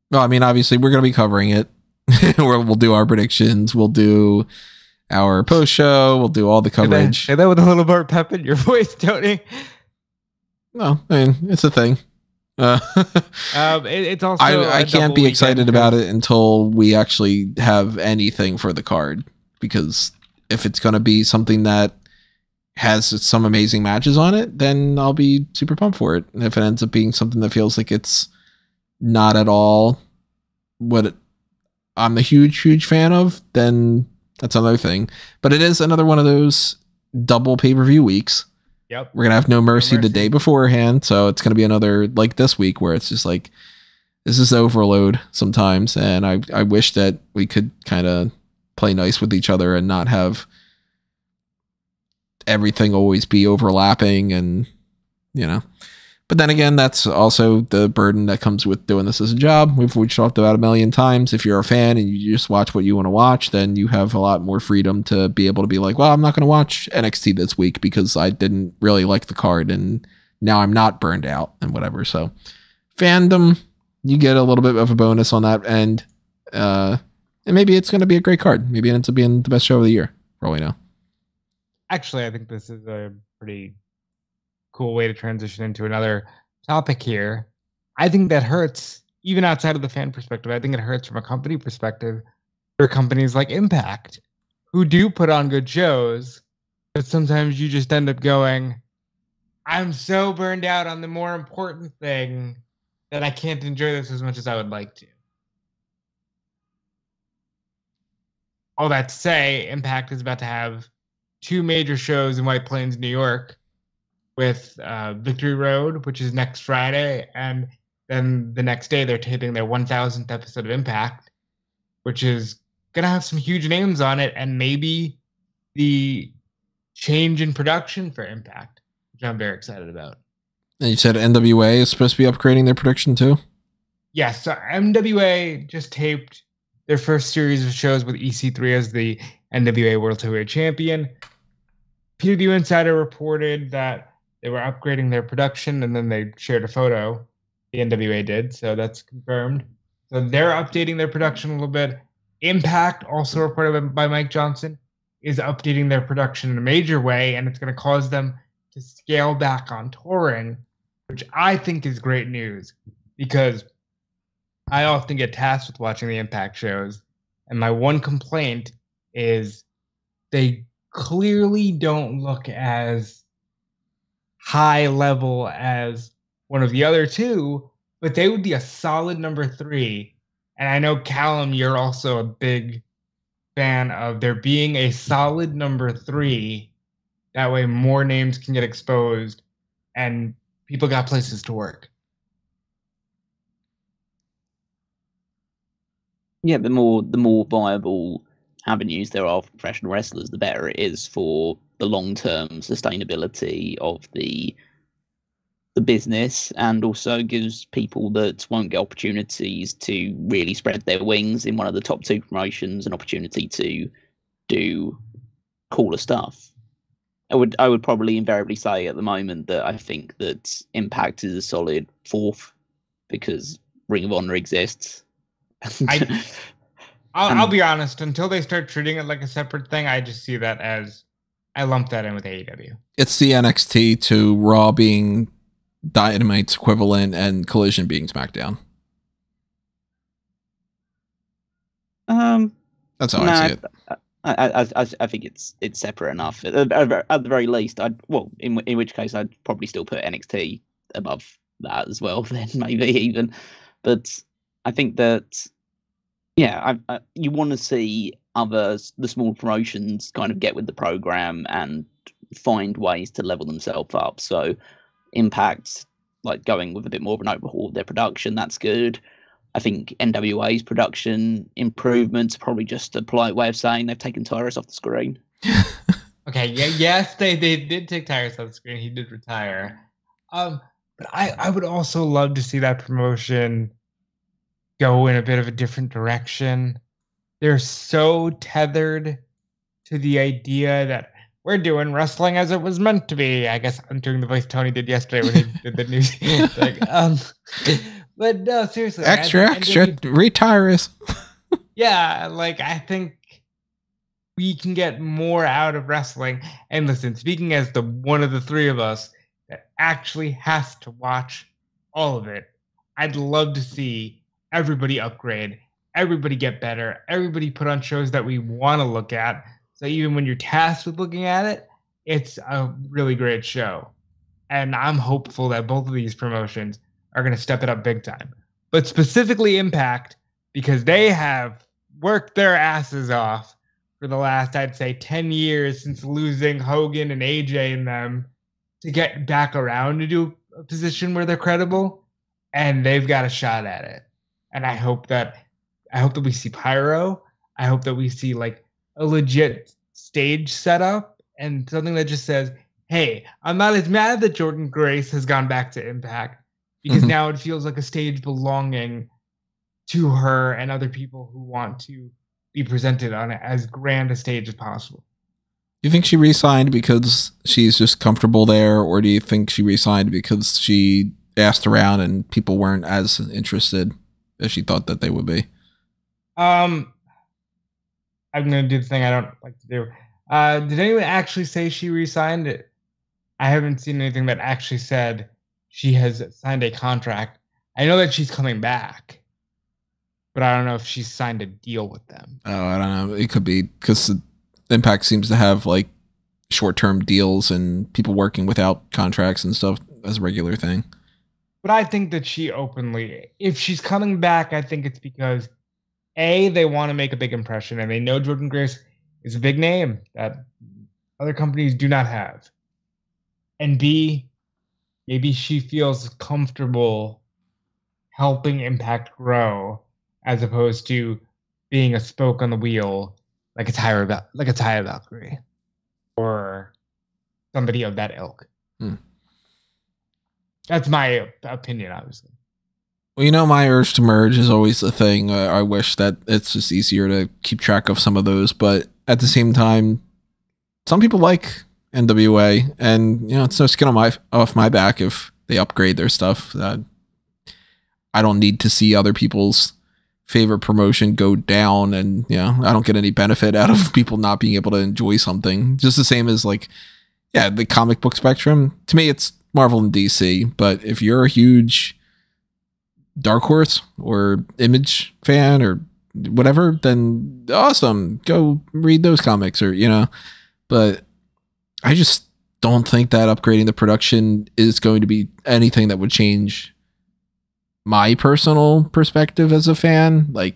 Well, I mean, obviously, we're going to be covering it. We'll do our predictions. We'll do our post show. We'll do all the coverage. Say that with a little more pep in your voice, Tony. No, I mean, it's a thing. It's also I can't be excited about it until we actually have anything for the card, because if it's going to be something that has some amazing matches on it, then I'll be super pumped for it. And if it ends up being something that feels like it's not at all what I'm a huge fan of, then that's another thing. But it is another one of those double pay-per-view weeks. Yep. We're going to have No Mercy the day beforehand, so it's going to be another like this week where it's just like, this is overload sometimes, and I wish that we could kind of play nice with each other and not have everything always be overlapping and, you know. But then again, that's also the burden that comes with doing this as a job. We've talked about a million times. If you're a fan and you just watch what you want to watch, then you have a lot more freedom to be able to be like, well, I'm not going to watch NXT this week because I didn't really like the card and now I'm not burned out and whatever. So fandom, you get a little bit of a bonus on that end. And maybe it's going to be a great card. Maybe it ends up being the best show of the year, for all we know. Actually, I think this is a pretty cool way to transition into another topic here. I think that hurts, even outside of the fan perspective. I think it hurts from a company perspective for companies like Impact, who do put on good shows, but sometimes you just end up going, I'm so burned out on the more important thing that I can't enjoy this as much as I would like to. All that to say, Impact is about to have 2 major shows in White Plains, New York, with Victory Road, which is next Friday, and then the next day they're taping their 1000th episode of Impact, which is going to have some huge names on it, and maybe the change in production for Impact, which I'm very excited about. And you said NWA is supposed to be upgrading their production too? Yes, so NWA just taped their first series of shows with EC3 as the NWA World Heavyweight Champion. PW Insider reported that they were upgrading their production, and then they shared a photo. The NWA did, so that's confirmed. So they're updating their production a little bit. Impact, also reported by Mike Johnson, is updating their production in a major way, and it's going to cause them to scale back on touring, which I think is great news, because I often get tasked with watching the Impact shows, and my one complaint is they clearly don't look as high level as one of the other two, but they would be a solid number 3. And I know, Callum, you're also a big fan of there being a solid number 3. That way more names can get exposed and people got places to work. Yeah, the more viable avenues there are for professional wrestlers, the better it is for the long-term sustainability of the business, and also gives people that won't get opportunities to really spread their wings in one of the top 2 promotions an opportunity to do cooler stuff. I would probably invariably say at the moment that I think that Impact is a solid 4th because Ring of Honor exists. I'll be honest, until they start treating it like a separate thing, I just see that as, I lump that in with AEW. It's the NXT to Raw being Dynamite's equivalent and Collision being SmackDown. That's how I see it. I think it's separate enough. At the very least, in which case I'd probably still put NXT above that as well. Then maybe even, but I think that you want to see the small promotions kind of get with the program and find ways to level themselves up. So Impact, like going with a bit more of an overhaul of their production, that's good. I think NWA's production improvements are probably just a polite way of saying they've taken Tyrus off the screen. Okay, yes, they did take Tyrus off the screen. He did retire. But I would also love to see that promotion go in a bit of a different direction. They're so tethered to the idea that we're doing wrestling as it was meant to be. I guess I'm doing the voice Tony did yesterday when he did the news. But no, seriously. Extra, retire us. Yeah, I think we can get more out of wrestling. And listen, speaking as the one of the 3 of us that actually has to watch all of it, I'd love to see everybody upgrade, everybody get better, everybody put on shows that we want to look at. So even when you're tasked with looking at it, it's a really great show. And I'm hopeful that both of these promotions are going to step it up big time. but specifically Impact, because they have worked their asses off for the last, I'd say, 10 years since losing Hogan and AJ and them to get back around to do a position where they're credible, and they've got a shot at it. And I hope that we see pyro. I hope that we see like a legit stage setup and something that just says, hey, I'm not as mad that Jordan Grace has gone back to Impact, because now it feels like a stage belonging to her and other people who want to be presented on as grand a stage as possible. Do you think she re-signed because she's just comfortable there, or do you think she re-signed because she asked around and people weren't as interested as she thought that they would be? I'm going to do the thing I don't like to do. Did anyone actually say she re-signed it? I haven't seen anything that actually said she has signed a contract. I know that she's coming back, but I don't know if she's signed a deal with them. Oh, I don't know. It could be because Impact seems to have like short-term deals and people working without contracts and stuff as a regular thing. But I think that she openly, if she's coming back, I think it's because A, they want to make a big impression and they know Jordan Grace is a big name that other companies do not have. And B, maybe she feels comfortable helping Impact grow as opposed to being a spoke on the wheel like a Tyra Valkyrie or somebody of that ilk. That's my opinion, obviously. Well, my urge to merge is always the thing. I wish that it's just easier to keep track of some of those, but at the same time, some people like NWA, and it's no skin off my back if they upgrade their stuff. I don't need to see other people's favorite promotion go down, and I don't get any benefit out of people not being able to enjoy something. Just the same as the comic book spectrum. To me, it's Marvel and DC, but if you're a huge Dark Horse or Image fan or whatever, then awesome, go read those comics, or but I just don't think that upgrading the production is going to be anything that would change my personal perspective as a fan. Like,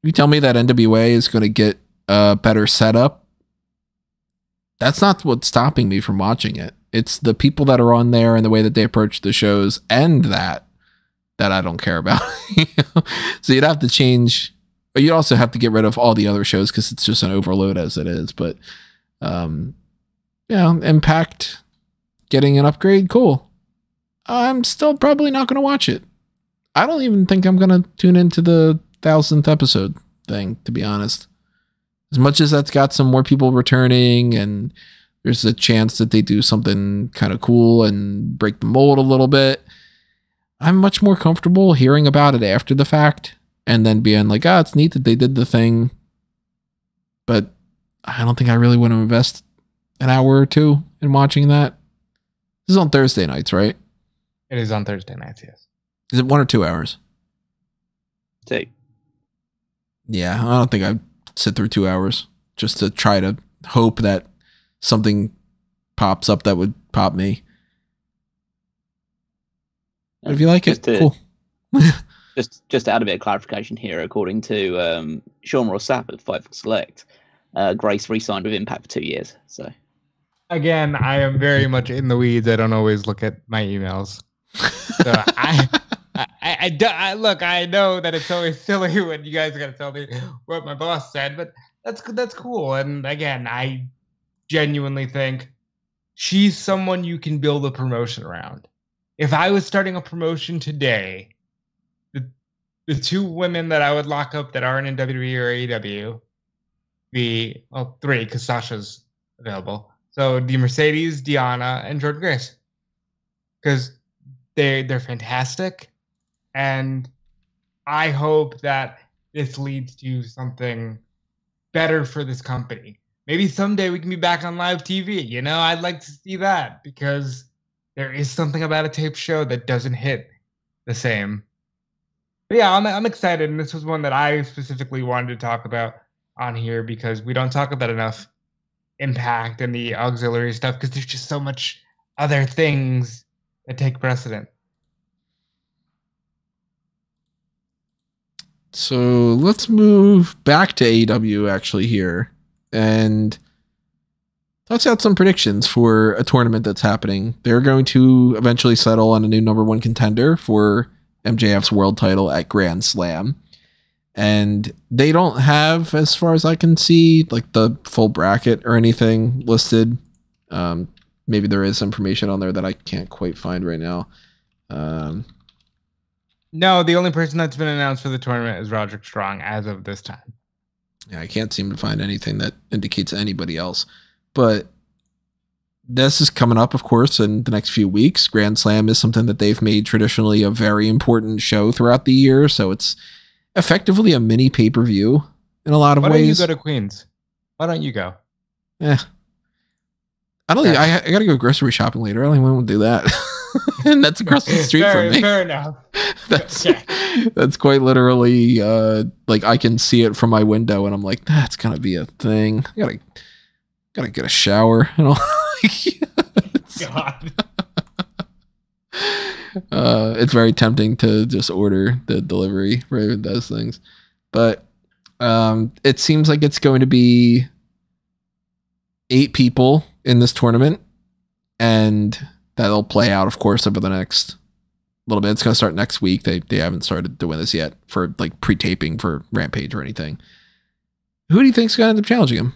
you tell me that NWA is going to get a better setup, that's not what's stopping me from watching it. It's the people that are on there and the way that they approach the shows and that I don't care about. So you'd have to change, but you also have to get rid of all the other shows because it's just an overload as it is. But Impact getting an upgrade, cool. I'm still probably not going to watch it. I don't even think I'm going to tune into the 1000th episode thing, to be honest. As much as that's got some more people returning and there's a chance that they do something kind of cool and break the mold a little bit, I'm much more comfortable hearing about it after the fact and then being like, it's neat that they did the thing, but I don't think I really want to invest an hour or two in watching that. This is on Thursday nights, right? It is on Thursday nights, yes. Is it 1 or 2 hours? 2. Yeah, I don't think I'd sit through 2 hours just to try to hope that something pops up that would pop me. But if you like it, cool. just to add a bit of clarification here, according to Sean Ross Sapp at Fightful Select, Grace re-signed with Impact for 2 years. So again, I am very much in the weeds. I don't always look at my emails. So I know that it's always silly when you guys got to tell me what my boss said, but that's cool. And again, I genuinely think she's someone you can build a promotion around. If I was starting a promotion today, the 2 women that I would lock up that aren't in WWE or AEW, 3, because Sasha's available. So the Mercedes, Deanna, and Jordan Grace, because they're fantastic, and I hope that this leads to something better for this company. Maybe someday we can be back on live TV. I'd like to see that, because there is something about a tape show that doesn't hit the same. But yeah, I'm excited, and this was one that I specifically wanted to talk about on here because we don't talk about enough Impact and the auxiliary stuff because there's just so much other things that take precedent. So let's move back to AEW actually here. And let's out some predictions for a tournament that's happening. They're going to eventually settle on a new number one contender for MJF's world title at Grand Slam. And they don't have, as far as I can see, like the full bracket or anything listed. Maybe there is information on there that I can't quite find right now. No, the only person that's been announced for the tournament is Roderick Strong as of this time. Yeah, I can't seem to find anything that indicates anybody else. But this is coming up, of course, in the next few weeks. Grand Slam is something that they've made traditionally a very important show throughout the year. So it's effectively a mini pay-per-view in a lot of ways. Why don't you go to Queens? Why don't you go? I don't. I got to go grocery shopping later. I don't even want to do that. And that's across the street from me. Fair enough. That's quite literally like I can see it from my window, and I'm like, that's gonna be a thing. I gotta get a shower. You know, God. It's very tempting to just order the delivery for those things, but it seems like it's going to be 8 people in this tournament, and that'll play out, of course, over the next little bit. It's going to start next week. They haven't started doing this yet for like pre-taping for Rampage or anything. Who do you think's going to end up challenging him?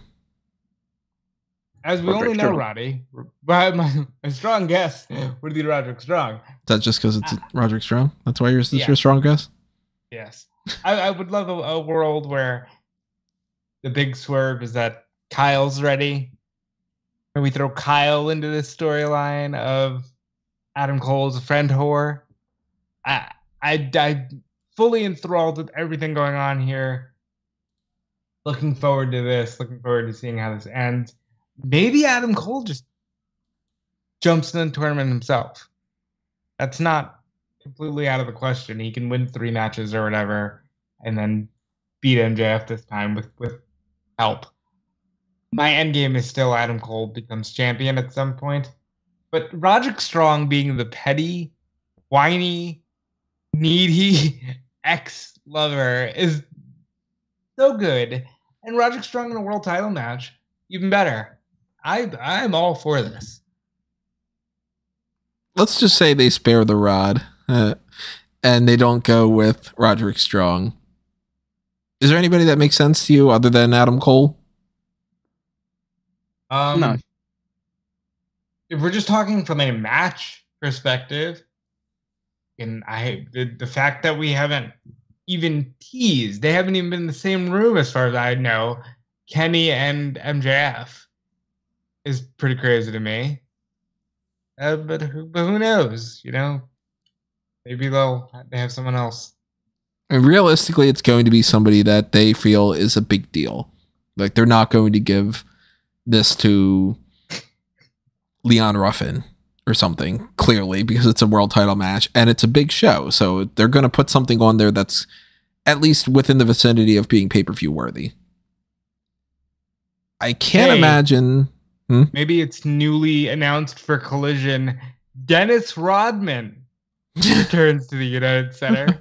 As we only know, Roddy, my strong guess would be Roderick Strong. Is that just because it's Roderick Strong? That's why it's your strong guess? Yes. I would love a world where the big swerve is that Kyle's ready. And we throw Kyle into this storyline of Adam Cole's a friend whore. I fully enthralled with everything going on here. Looking forward to this. Looking forward to seeing how this ends. Maybe Adam Cole just jumps in the tournament himself. That's not completely out of the question. He can win 3 matches or whatever and then beat MJF this time with help. My end game is still Adam Cole becomes champion at some point. But Roderick Strong being the petty, whiny, needy ex-lover is so good. And Roderick Strong in a world title match, even better. I'm all for this. Let's just say they spare the rod and they don't go with Roderick Strong. Is there anybody that makes sense to you other than Adam Cole? No. If we're just talking from a match perspective, and the fact that we haven't even teased, they haven't even been in the same room as far as I know, Kenny and MJF is pretty crazy to me. But who knows? You know, maybe they have someone else. And realistically, it's going to be somebody that they feel is a big deal. Like they're not going to give this to Leon Ruffin or something, clearly, because it's a world title match and it's a big show. So they're going to put something on there that's at least within the vicinity of being pay-per-view worthy. I can't imagine. Maybe it's newly announced for Collision. Dennis Rodman returns to the United Center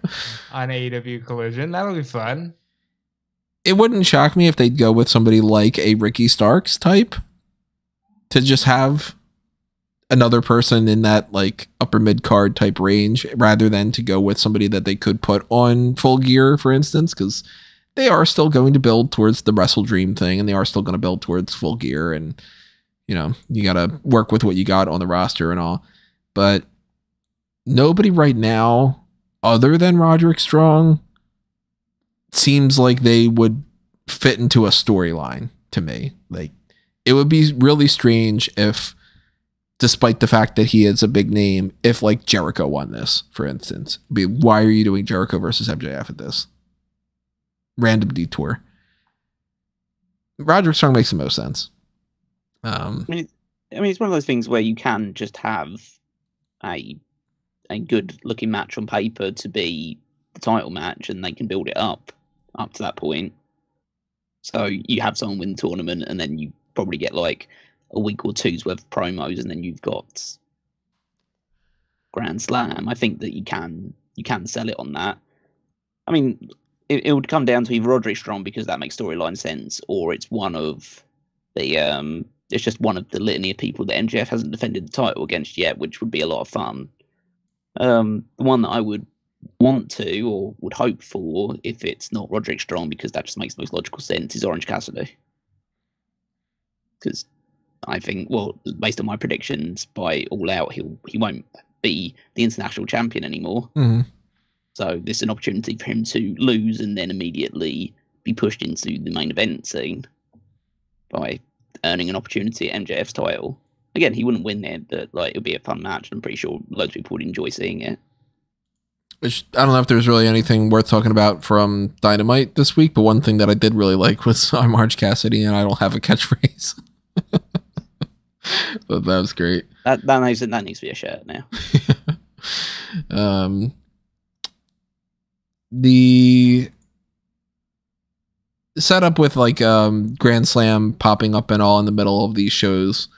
on AEW Collision. That'll be fun. It wouldn't shock me if they'd go with somebody like a Ricky Starks type to just have another person in that like upper mid card type range rather than to go with somebody that they could put on Full Gear, for instance, because they are still going to build towards the WrestleDream thing and they are still going to build towards Full Gear. And, you know, you got to work with what you got on the roster and all. But nobody right now, other than Roderick Strong, seems like they would fit into a storyline to me. Like, it would be really strange if, despite the fact that he is a big name, if like Jericho won this, for instance. Why are you doing Jericho versus MJF at this? Random detour. Roderick Strong makes the most sense. I mean, it's one of those things where you can just have a good looking match on paper to be the title match, and they can build it up to that point. So you have someone win the tournament, and then you probably get like a week or two's worth of promos, and then you've got Grand Slam. I think that you can sell it on that. I mean, it would come down to either Roderick Strong because that makes storyline sense, or it's one of the it's just one of the litany of people that MJF hasn't defended the title against yet, which would be a lot of fun. The one that I would want to or would hope for, if it's not Roderick Strong, because that just makes the most logical sense, is Orange Cassidy. Because I think, well, based on my predictions, by All Out, he won't be the international champion anymore. Mm-hmm. So this is an opportunity for him to lose and then immediately be pushed into the main event scene by earning an opportunity at MJF's title. Again, he wouldn't win there, but like it'll be a fun match. I'm pretty sure loads of people would enjoy seeing it. Which, I don't know if there's really anything worth talking about from Dynamite this week, but one thing that I did really like was I'm Orange Cassidy and I don't have a catchphrase. But that was great. That needs to be a shirt now. The setup with like Grand Slam popping up and all in the middle of these shows,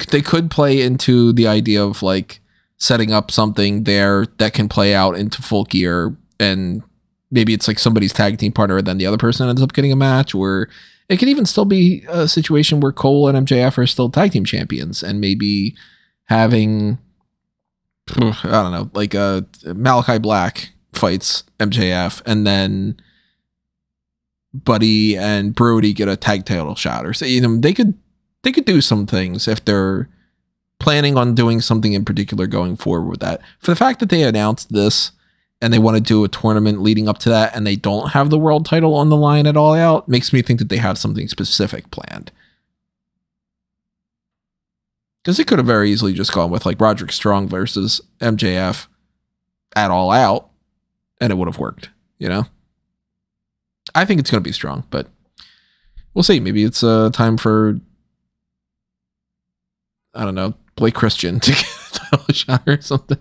they could play into the idea of like setting up something there that can play out into full gear, and maybe it's like somebody's tag team partner and then the other person ends up getting a match, or it could even still be a situation where Cole and MJF are still tag team champions and maybe having, I don't know, like Malachi Black fights MJF and then Buddy and Brody get a tag title shot, or say, they could do some things if they're planning on doing something in particular going forward with that. For the fact that they announced this and they want to do a tournament leading up to that and they don't have the world title on the line at All Out makes me think that they have something specific planned. Because they could have very easily just gone with like Roderick Strong versus MJF at All Out and it would have worked, I think it's going to be strong, but we'll see. Maybe it's time for, I don't know, Blake Christian to get a title shot or something.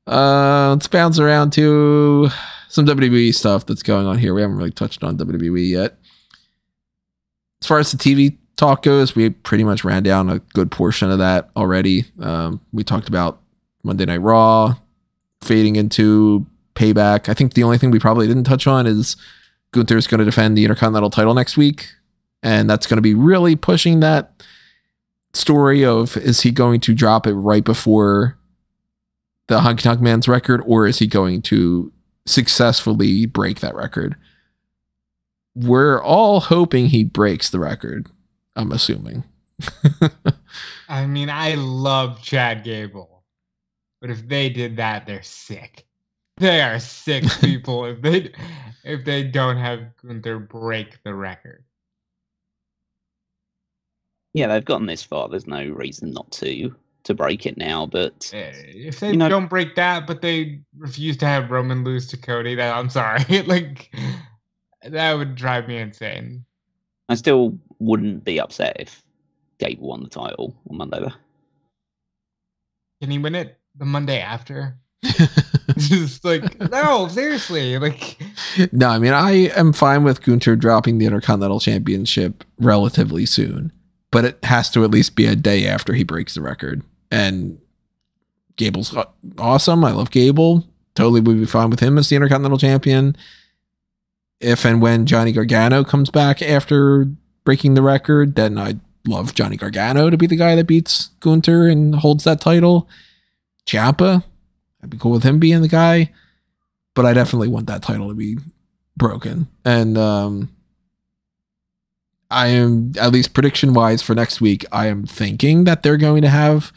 Let's bounce around to some WWE stuff that's going on here. We haven't really touched on WWE yet. As far as the TV talk goes, we pretty much ran down a good portion of that already. We talked about Monday Night Raw fading into Payback. I think the only thing we probably didn't touch on is Gunther's going to defend the Intercontinental title next week. And that's going to be really pushing that story of, is he going to drop it right before the Honky Tonk Man's record, or is he going to successfully break that record? We're all hoping he breaks the record, I'm assuming. I mean, I love Chad Gable, but if they did that, they're sick. They are sick people if they don't have Gunther break the record. Yeah, they've gotten this far. There's no reason not to break it now. But if they don't break that, but they refuse to have Roman lose to Cody, then I'm sorry. Like, that would drive me insane. I still wouldn't be upset if Gable won the title on Monday, though. Can he win it the Monday after? Just like, no, seriously. Like, no, I mean, I am fine with Gunther dropping the Intercontinental Championship relatively soon, but it has to at least be a day after he breaks the record. And Gable's awesome. I love Gable. Totally would be fine with him as the Intercontinental Champion. If and when Johnny Gargano comes back after breaking the record, then I'd love Johnny Gargano to be the guy that beats Gunther and holds that title. Ciampa, I'd be cool with him being the guy, but I definitely want that title to be broken. And I am, at least prediction wise for next week, I am thinking that they're going to have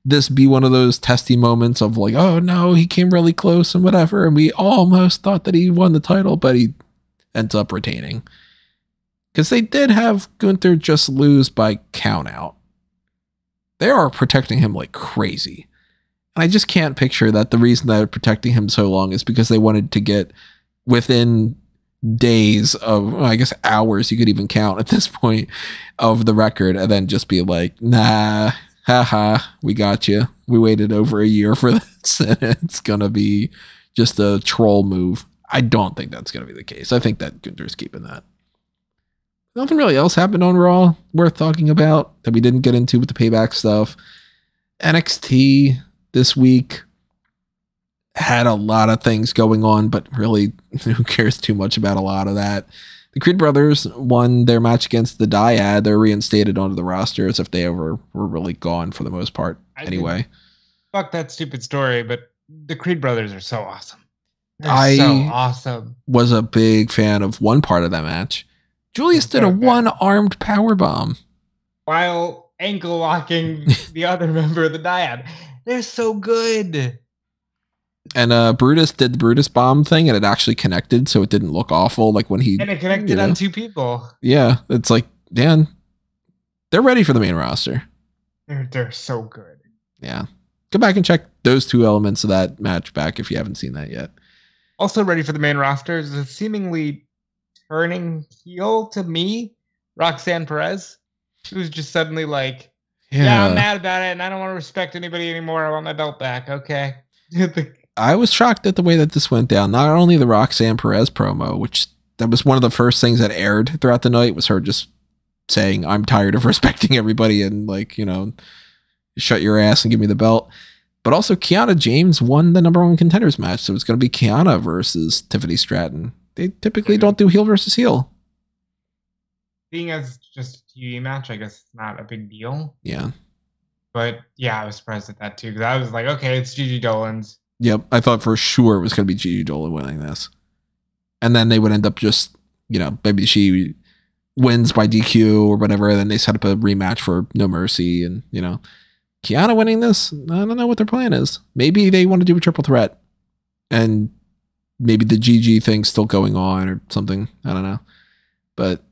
this be one of those testy moments of like, oh no, he came really close and whatever, and we almost thought that he won the title, but he ends up retaining. Because they did have Gunther just lose by count out. They are protecting him like crazy. And I just can't picture that the reason they're protecting him so long is because they wanted to get within days of, well, I guess hours you could even count at this point, of the record, and then just be like, nah, haha, we got you. We waited over a year for this, and it's going to be just a troll move. I don't think that's going to be the case. I think that Gunther's keeping that. Nothing really else happened on Raw worth talking about that we didn't get into with the Payback stuff. NXT this week, had a lot of things going on, but really who cares too much about a lot of that. The Creed brothers won their match against the Dyad. They're reinstated onto the roster as if they were really gone for the most part anyway. Fuck that stupid story, but the Creed brothers are so awesome. They're so awesome. Was a big fan of one part of that match. Julius did a one-armed powerbomb while ankle locking the other member of the Dyad. They're so good. And Brutus did the Brutus bomb thing, and it actually connected, so it didn't look awful. Like when and it connected on two people. Yeah, it's like, Dan, they're ready for the main roster. They're so good. Yeah, go back and check those two elements of that match back if you haven't seen that yet. Also ready for the main roster is a seemingly turning heel to me, Roxanne Perez, who's just suddenly like, yeah, I'm mad about it, and I don't want to respect anybody anymore. I want my belt back. Okay. I was shocked at the way that this went down. Not only the Roxanne Perez promo, which that was one of the first things that aired throughout the night, was her just saying, I'm tired of respecting everybody and like, you know, shut your ass and give me the belt. But also Kiana James won the #1 contenders match. So it's going to be Kiana versus Tiffany Stratton. They typically don't do heel versus heel. Being as just a TV match, I guess it's not a big deal. Yeah. But yeah, I was surprised at that too, because I was like, okay, it's Gigi Dolan's. Yep. I thought for sure it was going to be Gigi Dolan winning this. And then they would end up just, you know, maybe she wins by DQ or whatever. And then they set up a rematch for No Mercy. And, you know, Kiana winning this, I don't know what their plan is. Maybe they want to do a triple threat. And maybe the GG thing's still going on or something. I don't know. But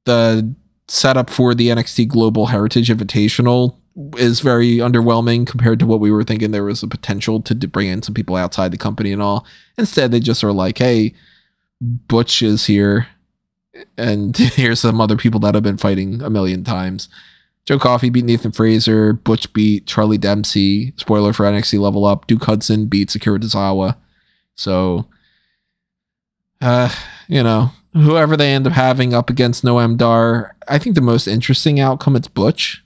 the setup for the NXT Global Heritage Invitational is very underwhelming compared to what we were thinking. There was a potential to bring in some people outside the company and all. Instead, they just are like, hey, Butch is here. And here's some other people that have been fighting a million times. Joe Coffey beat Nathan Fraser. Butch beat Charlie Dempsey. Spoiler for NXT Level Up. Duke Hudson beat Sakura Tozawa. So, you know, whoever they end up having up against Noam Dar, I think the most interesting outcome, it's Butch.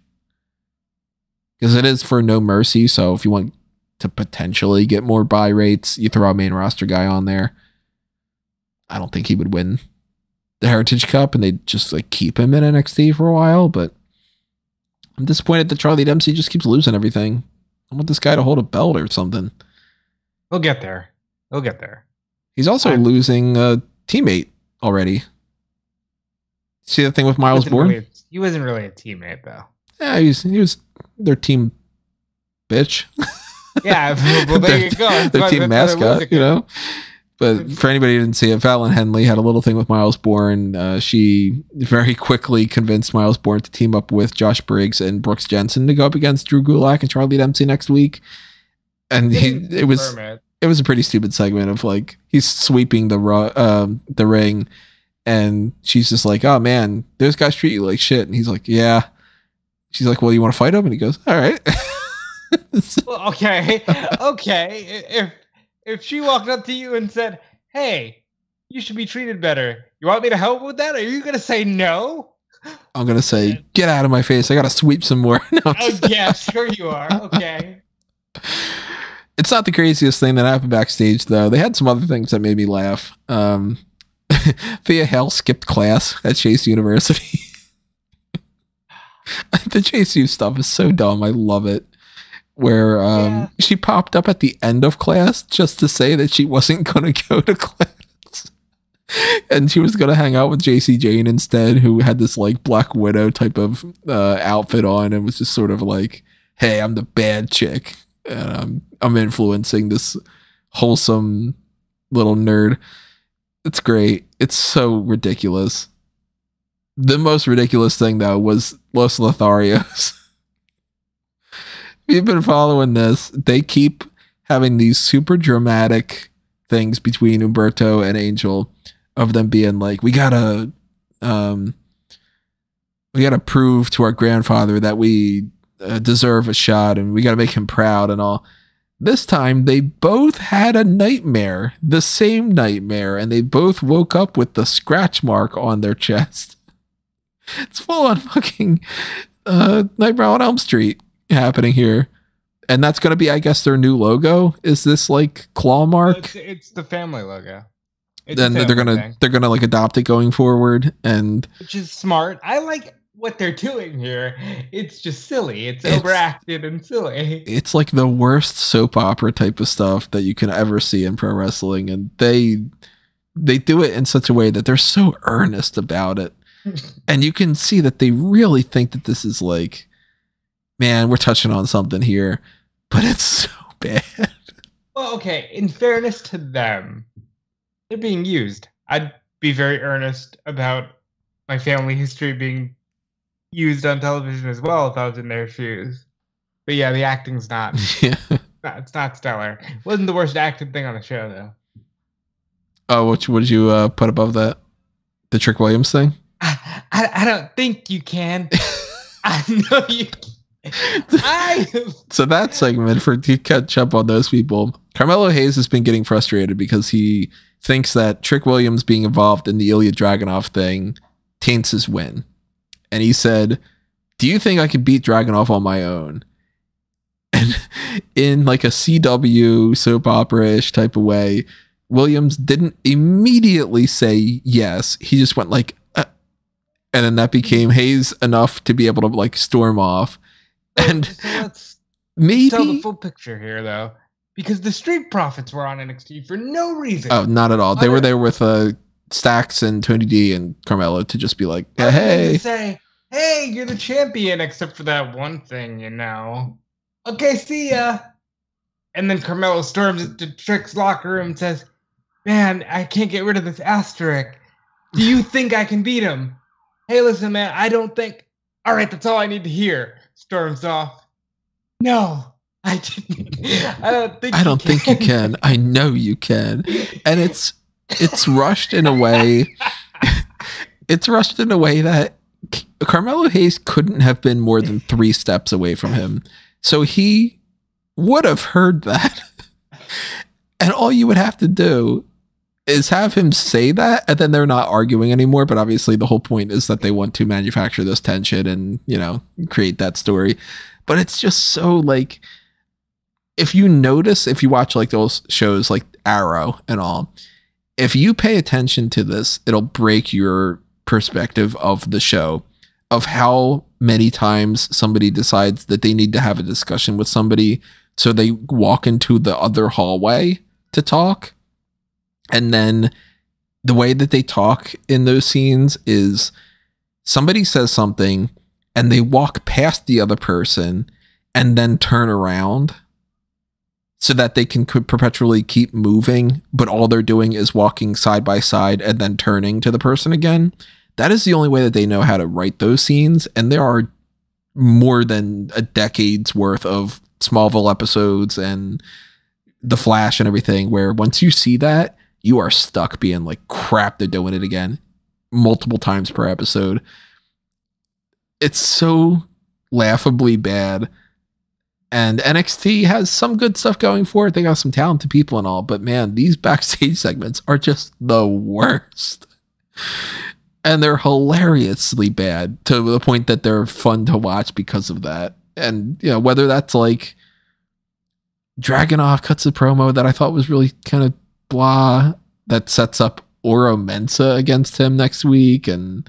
Because it is for No Mercy. So if you want to potentially get more buy rates, you throw a main roster guy on there. I don't think he would win the Heritage Cup, and they just like keep him in NXT for a while, but I'm disappointed that Charlie Dempsey just keeps losing everything. I want this guy to hold a belt or something. We'll get there. We'll get there. He's also losing a teammate already. See that thing with Miles Bourne? He wasn't really a teammate, though. Yeah, he was their team bitch. Yeah, well, there you go. Their team mascot, you know? But for anybody who didn't see it, Fallon Henley had a little thing with Miles Bourne. She very quickly convinced Miles Bourne to team up with Josh Briggs and Brooks Jensen to go up against Drew Gulak and Charlie Dempsey next week. And it was a pretty stupid segment of like, he's sweeping the ring, and she's just like, oh man, those guys treat you like shit. And he's like, yeah. She's like, well, you want to fight him? And he goes, all right. Well, okay. If she walked up to you and said, hey, you should be treated better, you want me to help with that? Are you going to say no? I'm going to say, get out of my face. I got to sweep some more. No. Oh, yeah, sure you are. Okay. It's not the craziest thing that happened backstage, though. They had some other things that made me laugh. Thea Hale skipped class at Chase University. The Chase U stuff is so dumb. I love it. Where she popped up at the end of class just to say that she wasn't going to go to class. And she was going to hang out with JC Jane instead, who had this like Black Widow type of outfit on and was just sort of like, hey, I'm the bad chick. And I'm influencing this wholesome little nerd. It's great. It's so ridiculous. The most ridiculous thing, though, was Los Lotharios. If you've been following this, they keep having these super dramatic things between Humberto and Angel of them being like, we gotta prove to our grandfather that we deserve a shot and we gotta make him proud and all. This time, they both had a nightmare, the same nightmare, and they both woke up with the scratch mark on their chest. It's full on fucking Nightmare on Elm Street happening here. And that's going to be, I guess, their new logo. Is this like claw mark? It's the family logo. Then they're gonna like adopt it going forward, and which is smart. I like what they're doing here. It's just silly. It's overacted and silly. It's like the worst soap opera type of stuff that you can ever see in pro wrestling, and they do it in such a way that they're so earnest about it, and you can see that they really think that this is like, man, we're touching on something here, but it's so bad. Well, okay. In fairness to them, they're being used. I'd be very earnest about my family history being used on television as well if I was in their shoes. But yeah, the acting's not. It's not stellar. It wasn't the worst acted thing on the show, though. Oh, what would you put above that? The Trick Williams thing? I don't think you can. I know you can. So that segment, to catch up on those people, Carmelo Hayes has been getting frustrated because he thinks that Trick Williams being involved in the Ilya Dragunov thing taints his win. And he said, do you think I could beat Dragunov on my own? And in like a CW soap opera-ish type of way, Williams didn't immediately say yes. He just went like, and then that became Hayes enough to be able to like storm off. And so let's maybe tell the full picture here, though, because the Street Profits were on NXT for no reason. Oh, not at all. They were there with Stax and Tony D and Carmelo to just be like, hey, say, hey, you're the champion, except for that one thing, you know. Okay, see ya. And then Carmelo storms into Trick's locker room and says, man, I can't get rid of this asterisk. Do you think I can beat him? Hey, listen, man, I don't think. All right, that's all I need to hear. Storms off. No, I didn't. I don't think you can. I know you can. And it's rushed in a way. It's rushed in a way that Carmelo Hayes couldn't have been more than 3 steps away from him. So he would have heard that. And all you would have to do is have him say that, and then they're not arguing anymore. But obviously the whole point is that they want to manufacture this tension and, you know, create that story. But it's just so like, if you notice, if you watch like those shows like Arrow and all, if you pay attention to this, it'll break your perspective of the show, of how many times somebody decides that they need to have a discussion with somebody. So they walk into the other hallway to talk. And then the way that they talk in those scenes is somebody says something and they walk past the other person and then turn around so that they can perpetually keep moving. But all they're doing is walking side by side and then turning to the person again. That is the only way that they know how to write those scenes. And there are more than a decade's worth of Smallville episodes and The Flash and everything, where once you see that, you are stuck being like, crap, they're doing it again multiple times per episode. It's so laughably bad. And NXT has some good stuff going for it. They got some talented people and all, but man, these backstage segments are just the worst. And they're hilariously bad to the point that they're fun to watch because of that. And, you know, whether that's like Dragunov cuts a promo that I thought was really kind of blah, that sets up Oro Mensah against him next week, and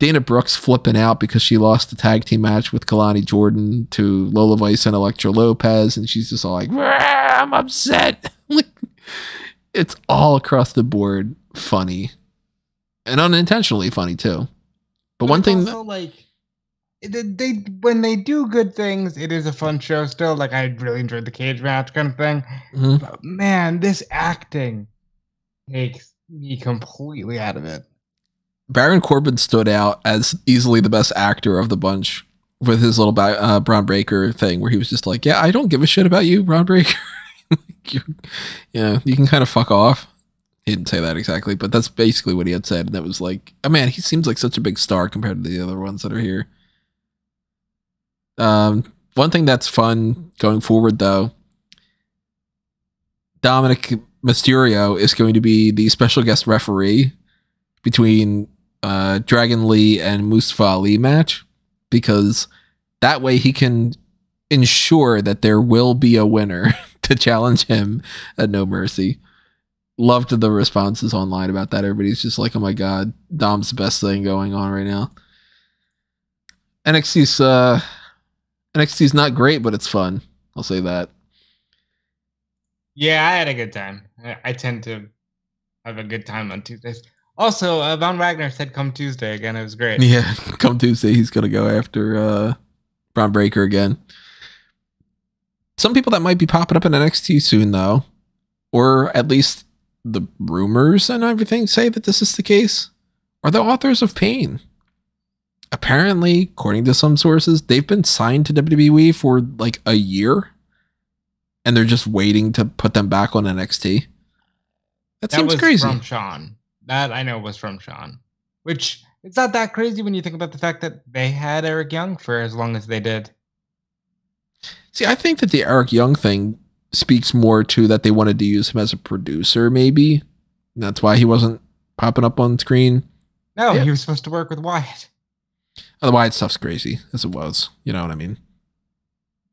Dana Brooks flipping out because she lost the tag team match with Kalani Jordan to Lola Vice and Elektra Lopez, and she's just all like, I'm upset. It's all across the board funny, and unintentionally funny too. But one thing also, like, they when they do good things, it is a fun show still. Like, I really enjoyed the cage match kind of thing. Mm-hmm. But man, this acting takes me completely out of it. Baron Corbin stood out as easily the best actor of the bunch with his little Braun Breaker thing, where he was just like, yeah, I don't give a shit about you, Braun Breaker. You can kind of fuck off. He didn't say that exactly, but that's basically what he had said. And it was like, oh man, he seems like such a big star compared to the other ones that are here. One thing that's fun going forward, though, Dominic Mysterio is going to be the special guest referee between Dragon Lee and Mustafa Ali match, because that way he can ensure that there will be a winner to challenge him at No Mercy. Loved the responses online about that. Everybody's just like, oh my God, Dom's the best thing going on right now. NXT's not great, but it's fun. I'll say that. Yeah, I had a good time. I tend to have a good time on Tuesdays. Also, Von Wagner said come Tuesday again. It was great. Yeah, come Tuesday, he's going to go after Braun Breaker again. Some people that might be popping up in NXT soon, though, or at least the rumors and everything say that this is the case, are the Authors of Pain. Apparently, according to some sources, they've been signed to WWE for like a year, and they're just waiting to put them back on NXT. That seems was crazy. From Sean. That I know was from Sean. Which, it's not that crazy when you think about the fact that they had Eric Young for as long as they did. See, I think that the Eric Young thing speaks more to that they wanted to use him as a producer, maybe. And that's why he wasn't popping up on screen. No, Yeah. he was supposed to work with Wyatt. The Wyatt stuff's crazy, as it was. You know what I mean?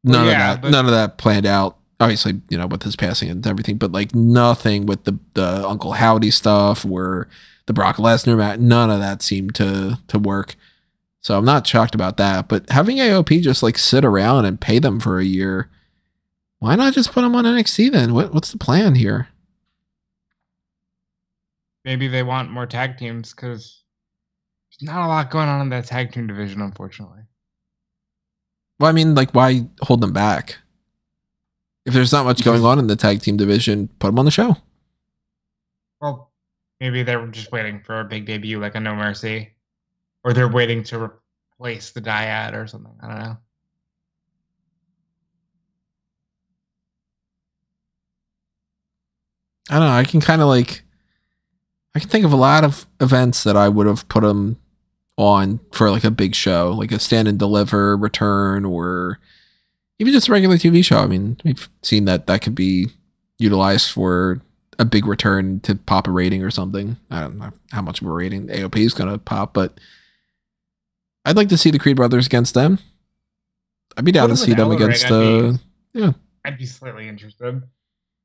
None of that planned out. Obviously, you know, with his passing and everything, but like nothing with the Uncle Howdy stuff or the Brock Lesnar match. None of that seemed to work. So I'm not shocked about that. But having AOP just like sit around and pay them for a year, why not just put them on NXT then? What's the plan here? Maybe they want more tag teams because there's not a lot going on in that tag team division, unfortunately. Well, I mean, like, why hold them back? If there's not much going on in the tag team division, put them on the show. Well, maybe they're just waiting for a big debut like a No Mercy. Or they're waiting to replace the Dyad or something. I don't know. I don't know. I can think of a lot of events that I would have put them on for like a big show, like a Stand and Deliver return, or even just a regular TV show. I mean, we've seen that could be utilized for a big return to pop a rating or something. I don't know how much of a rating AOP is going to pop, but I'd like to see the Creed brothers against them. I'd be down to see them against I'd be slightly interested.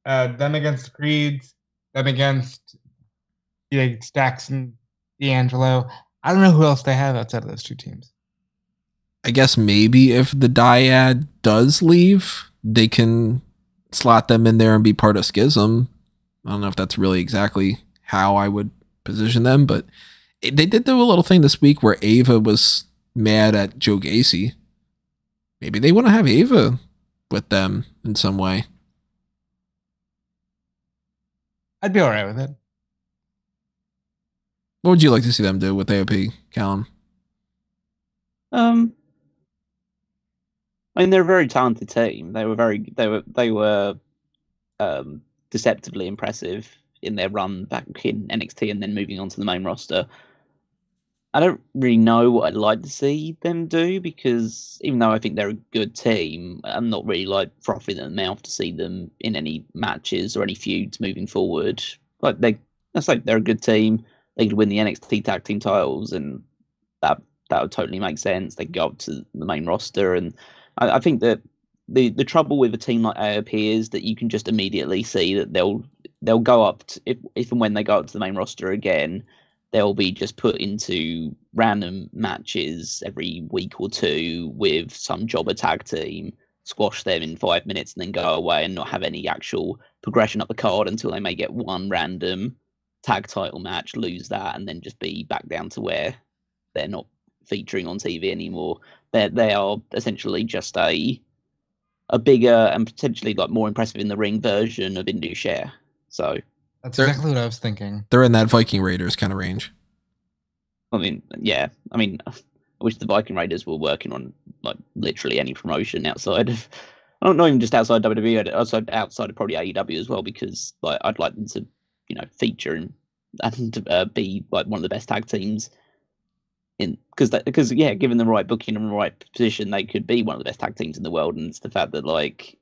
Them against the Creeds, them against Stax and D'Angelo. I don't know who else they have outside of those two teams. I guess maybe if the Dyad does leave, they can slot them in there and be part of Schism. I don't know if that's really exactly how I would position them, but they did do a little thing this week where Ava was mad at Joe Gacy. Maybe they want to have Ava with them in some way. I'd be all right with it. What would you like to see them do with AOP, Callum? I mean, they're a very talented team. They were deceptively impressive in their run back in NXT and then moving on to the main roster. I don't really know what I'd like to see them do, because even though I think they're a good team, I'm not really like frothing at the mouth to see them in any matches or any feuds moving forward. Like they're a good team. They could win the NXT tag team titles, and that would totally make sense. They could go up to the main roster, and I think that the trouble with a team like AOP is that you can just immediately see that they'll go up to, if and when they go up to the main roster again, they'll be just put into random matches every week or two with some jobber tag team, squash them in 5 minutes, and then go away and not have any actual progression up the card until they may get one random tag title match, lose that, and then just be back down to where they're not featuring on TV anymore. They are essentially just a bigger and potentially like more impressive in the ring version of Indusher. So that's exactly what I was thinking. They're in that Viking Raiders kind of range. I mean, yeah. I mean, I wish the Viking Raiders were working on like literally any promotion outside of, not even just outside WWE, outside of probably AEW as well, because like I'd like them to, feature and be like one of the best tag teams in, because given the right booking and the right position, they could be one of the best tag teams in the world. And it's the fact that like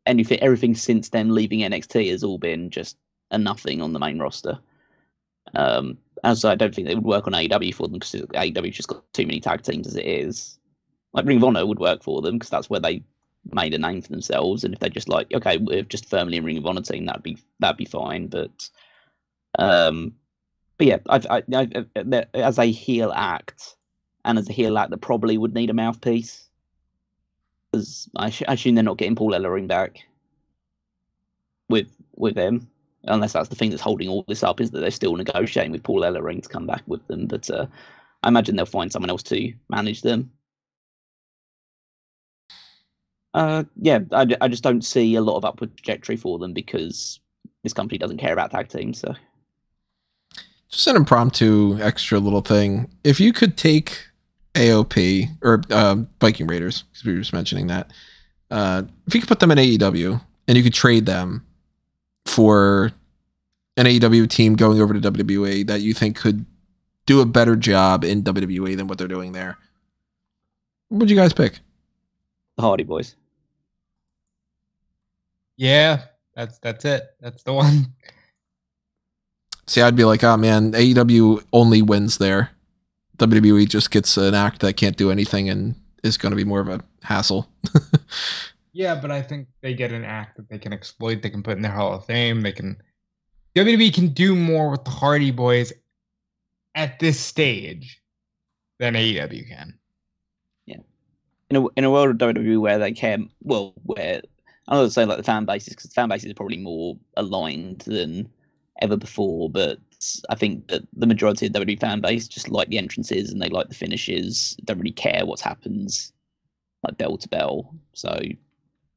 everything since them leaving NXT has all been just a nothing on the main roster. Also, I don't think they would work on AEW for them, because AEW's just got too many tag teams as it is. Like Ring of Honor would work for them because that's where they made a name for themselves, and if they're just like, okay, we're just firmly a Ring of Honor team, that'd be fine. But yeah, as a heel act, and as a heel act that probably would need a mouthpiece, because I assume they're not getting Paul Ellering back with them, unless that's the thing that's holding all this up, is that they're still negotiating with Paul Ellering to come back with them. But I imagine they'll find someone else to manage them. Yeah, I just don't see a lot of upward trajectory for them because this company doesn't care about tag teams. So, just an impromptu extra little thing. If you could take AOP or Viking Raiders, because we were just mentioning that, if you could put them in AEW and you could trade them for an AEW team going over to WWE that you think could do a better job in WWE than what they're doing there, what would you guys pick? The Hardy Boys. Yeah, that's it. That's the one. See, I'd be like, oh man, AEW only wins there. WWE just gets an act that can't do anything and is going to be more of a hassle. Yeah, but I think they get an act that they can exploit. They can put in their Hall of Fame. WWE can do more with the Hardy Boys at this stage than AEW can. Yeah, in a world of WWE where they care, well, where I'm not saying like the fan bases, because the fan bases are probably more aligned than ever before, but I think that the majority of the WWE fan base just like the entrances and they like the finishes, don't really care what happens like bell to bell. So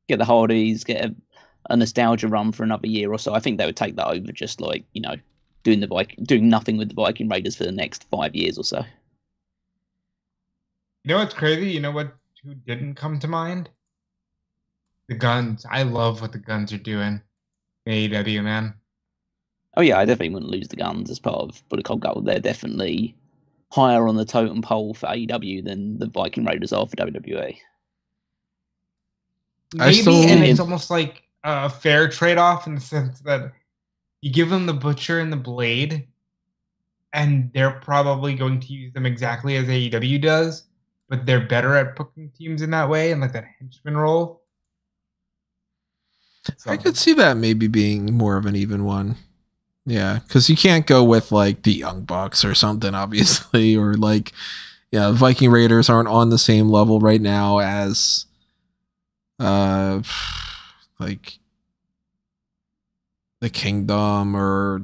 get the Hardys, get a nostalgia run for another year or so. I think they would take that over just like, doing nothing with the Viking Raiders for the next 5 years or so. You know what's crazy? You know who didn't come to mind? The Guns. I love what the Guns are doing in AEW, man. Oh yeah, I definitely wouldn't lose the Guns as part of Bullet Club Gold. They're definitely higher on the totem pole for AEW than the Viking Raiders are for WWE. And it's almost like a fair trade-off in the sense that you give them the Butcher and the Blade, and they're probably going to use them exactly as AEW does, but they're better at booking teams in that way and like that henchman role. So. I could see that maybe being more of an even one. Yeah, because you can't go with like the Young Bucks or something, obviously, or like, yeah, Viking Raiders aren't on the same level right now as, like the Kingdom or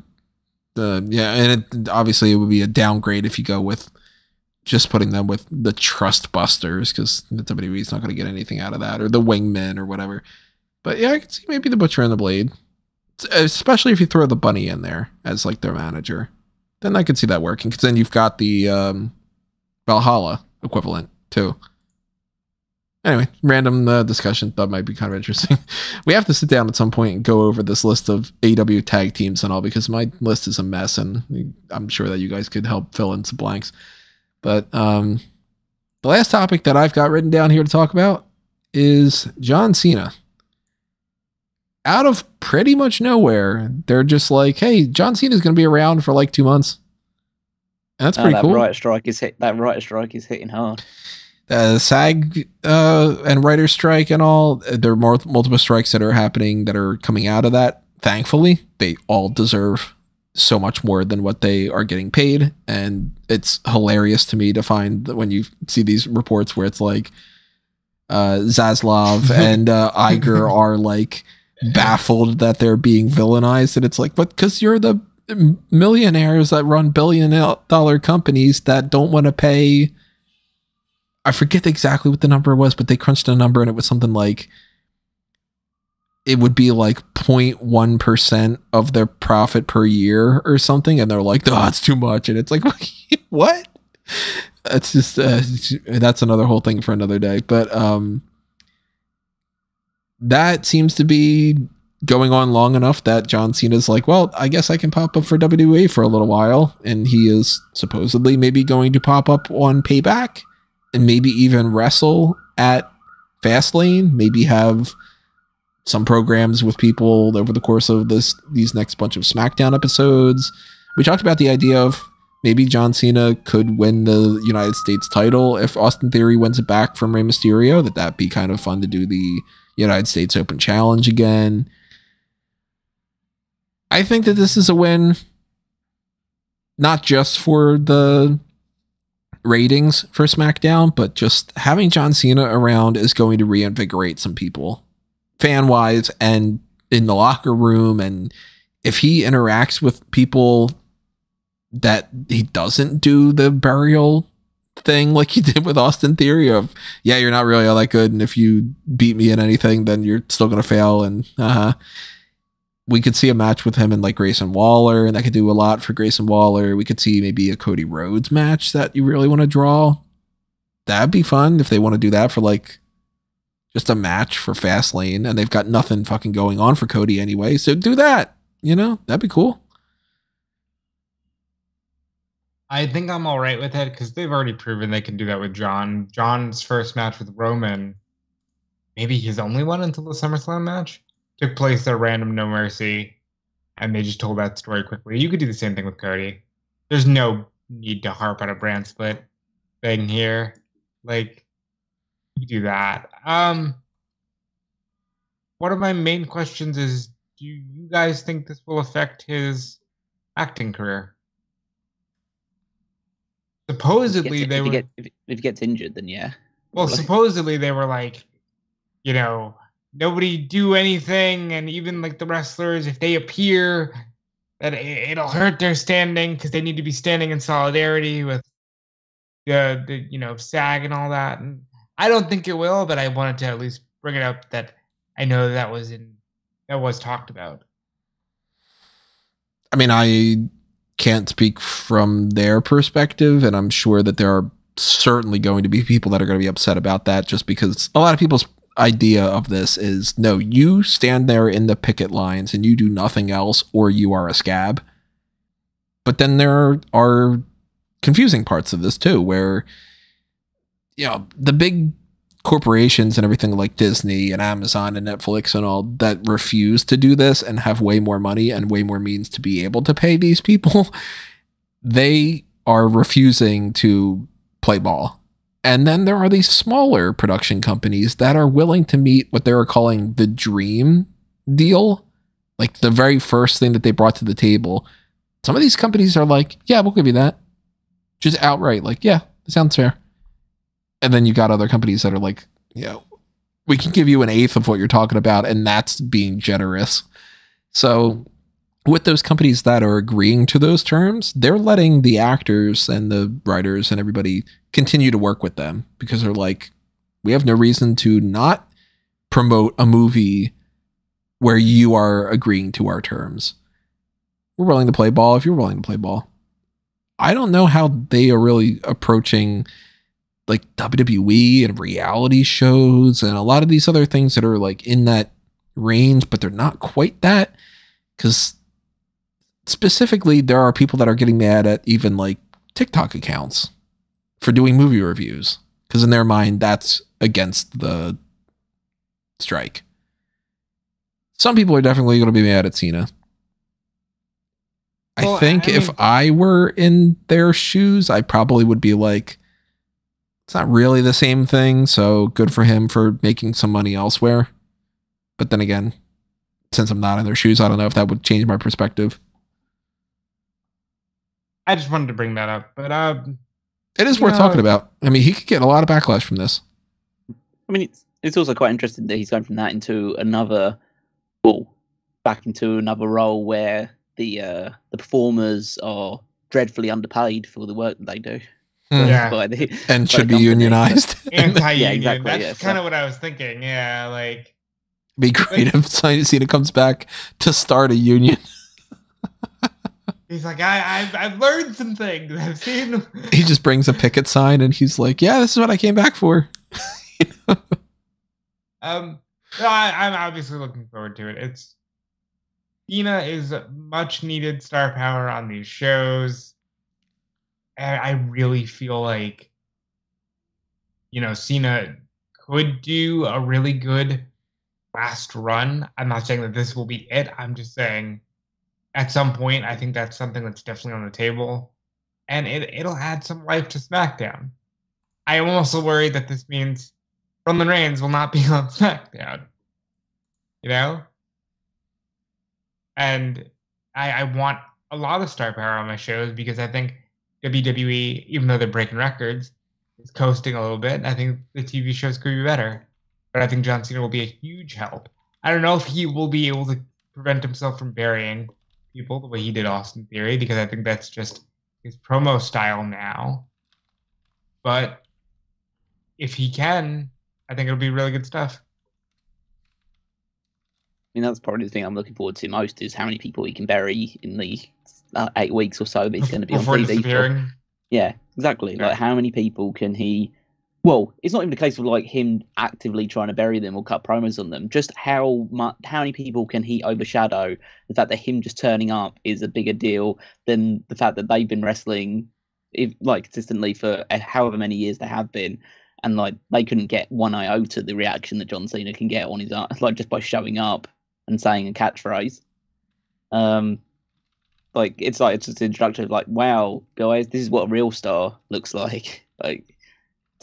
and obviously it would be a downgrade if you go with just putting them with the Trust Busters, because the WWE is not going to get anything out of that, or the Wingmen or whatever. But yeah, I could see maybe the Butcher and the Blade. Especially if you throw the Bunny in there as like their manager, then I could see that working, because then you've got the Valhalla equivalent too. Anyway, random discussion. Thought might be kind of interesting. We have to sit down at some point and go over this list of AEW tag teams and all, because my list is a mess, and I'm sure that you guys could help fill in some blanks. But the last topic that I've got written down here to talk about is John Cena. Out of pretty much nowhere, they're just like, hey, John Cena's going to be around for like 2 months. And that's pretty cool. That writer strike is hitting hard. SAG and writer strike and all, there are multiple strikes that are happening that are coming out of that. Thankfully, they all deserve so much more than what they are getting paid. And it's hilarious to me to find that when you see these reports where it's like Zaslav and Iger are like baffled that they're being villainized, and it's like, but because you're the millionaires that run billion-dollar companies that don't want to pay, I forget exactly what the number was, but they crunched a number and it was something like, it would be like 0.1% of their profit per year or something, and they're like, oh, it's too much. And it's like, what? It's just that's another whole thing for another day. But that seems to be going on long enough that John Cena's like, well, I guess I can pop up for WWE for a little while. And he is supposedly maybe going to pop up on Payback and maybe even wrestle at Fastlane, maybe have some programs with people over the course of these next bunch of SmackDown episodes. We talked about the idea of maybe John Cena could win the United States title if Austin Theory wins it back from Rey Mysterio. That'd be kind of fun to do the United States Open Challenge again. I think that this is a win, not just for the ratings for SmackDown, but just having John Cena around is going to reinvigorate some people, fan-wise and in the locker room. And if he interacts with people that he doesn't do the burial thing like he did with Austin Theory of, yeah, you're not really all that good, and if you beat me in anything, then you're still going to fail, and we could see a match with him and like Grayson Waller, and that could do a lot for Grayson Waller. We could see maybe a Cody Rhodes match that you really want to draw. That'd be fun if they want to do that for like just a match for Fastlane, and they've got nothing fucking going on for Cody anyway. So do that, that'd be cool. I think I'm all right with it because they've already proven they can do that with John. John's first match with Roman, maybe his only one until the SummerSlam match, took place at Random No Mercy, and they just told that story quickly. You could do the same thing with Cody. There's no need to harp on a brand split thing here. Like, you do that. One of my main questions is, do you guys think this will affect his acting career? Supposedly if he gets injured, then yeah. Well, supposedly they were like, nobody do anything, and even like the wrestlers, if they appear, that it'll hurt their standing because they need to be standing in solidarity with the SAG and all that. And I don't think it will, but I wanted to at least bring it up that I know that was talked about. I mean, I can't speak from their perspective, and I'm sure that there are certainly going to be people that are going to be upset about that, just because a lot of people's idea of this is, no, you stand there in the picket lines and you do nothing else, or you are a scab. But then there are confusing parts of this too, where the big corporations and everything like Disney and Amazon and Netflix and all that refuse to do this and have way more money and way more means to be able to pay these people, they are refusing to play ball. And then there are these smaller production companies that are willing to meet what they're calling the dream deal. Like the very first thing that they brought to the table. Some of these companies are like, yeah, we'll give you that. Just outright, like, yeah, that sounds fair. And then you got other companies that are like, we can give you an eighth of what you're talking about, and that's being generous. So with those companies that are agreeing to those terms, they're letting the actors and the writers and everybody continue to work with them, because they're like, we have no reason to not promote a movie where you are agreeing to our terms. We're willing to play ball if you're willing to play ball. I don't know how they are really approaching like WWE and reality shows and a lot of these other things that are like in that range, but they're not quite that, because specifically there are people that are getting mad at even like TikTok accounts for doing movie reviews, because in their mind that's against the strike. Some people are definitely going to be mad at Cena. Well, I think if I were in their shoes, I probably would be like, it's not really the same thing, so good for him for making some money elsewhere. But then again, since I'm not in their shoes, I don't know if that would change my perspective. I just wanted to bring that up, but it is worth talking about. I mean, he could get a lot of backlash from this. I mean, it's also quite interesting that he's going from that into back into another role where the performers are dreadfully underpaid for the work that they do. Yeah, and should be unionized. Anti-union. Yeah, exactly. That's kind of what I was thinking. Yeah, like, be great if Cena comes back to start a union. He's like, I've learned some things. I've seen. He just brings a picket sign and he's like, yeah, this is what I came back for. No, I'm obviously looking forward to it. Cena is much needed star power on these shows. And I really feel like, Cena could do a really good last run. I'm not saying that this will be it. I'm just saying at some point, I think that's something that's definitely on the table. and it'll add some life to SmackDown. I am also worried that this means Roman Reigns will not be on SmackDown. You know? And I want a lot of star power on my shows because I think WWE, even though they're breaking records, is coasting a little bit. I think the TV shows could be better. But I think John Cena will be a huge help. I don't know if he will be able to prevent himself from burying people the way he did Austin Theory, because I think that's just his promo style now. But if he can, I think it'll be really good stuff. I mean, that's probably the thing I'm looking forward to most, is how many people he can bury in the 8 weeks or so that he's going to be on TV. Yeah, exactly. Yeah. Like, how many people can he... Well, it's not even a case of like him actively trying to bury them or cut promos on them. Just how many people can he overshadow the fact that him just turning up is a bigger deal than the fact that they've been wrestling consistently for however many years they have been, and like they couldn't get one iota the reaction that John Cena can get on his just by showing up and saying a catchphrase. It's just introductory, like, wow, guys, this is what a real star looks like. Like,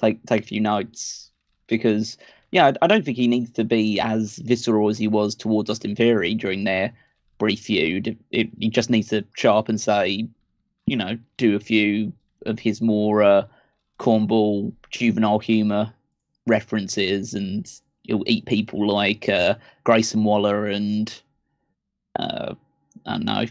take a few notes, because I don't think he needs to be as visceral as he was towards Austin Theory during their brief feud. He just needs to show up and say, do a few of his more cornball juvenile humor references, and he'll eat people like Grayson Waller and I don't know.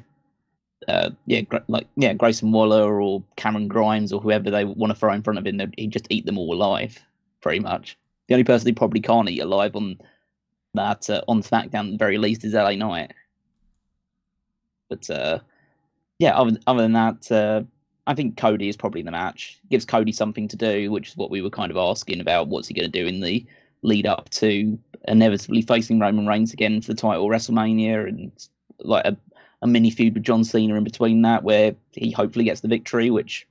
Grayson Waller or Cameron Grimes or whoever they want to throw in front of him, he'd just eat them all alive, pretty much. The only person he probably can't eat alive on that on SmackDown at the very least is LA Knight. But other than that, I think Cody is probably the match. Gives Cody something to do, which is what we were kind of asking about. What's he going to do in the lead up to inevitably facing Roman Reigns again for the title WrestleMania, and like a mini feud with John Cena in between that, where he hopefully gets the victory, which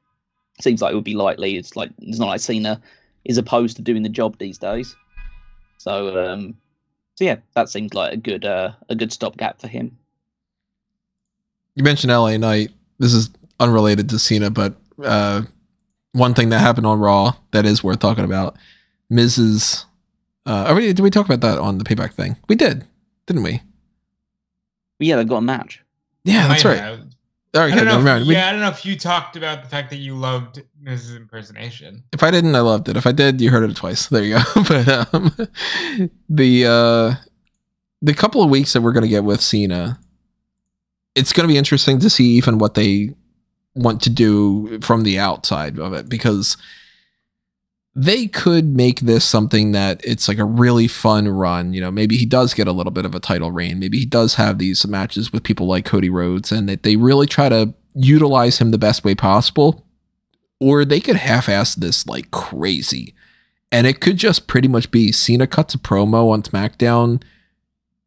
seems like it would be likely. It's not like Cena is opposed to doing the job these days. So that seems like a good stopgap for him. You mentioned LA Knight. This is unrelated to Cena, but one thing that happened on Raw that is worth talking about. Mrs. Did we talk about that on the Payback thing? We did, didn't we? Yeah, they've got a match. Yeah, that's right. All right, I don't know if you talked about the fact that you loved Mrs. Impersonation. If I didn't, I loved it. If I did, you heard it twice. There you go. But the couple of weeks that we're going to get with Cena, it's going to be interesting to see even what they want to do from the outside of it, because they could make this something that it's like a really fun run. Maybe he does get a little bit of a title reign. Maybe he does have these matches with people like Cody Rhodes, and that they really try to utilize him the best way possible. Or they could half-ass this like crazy, and it could just pretty much be Cena cuts a promo on SmackDown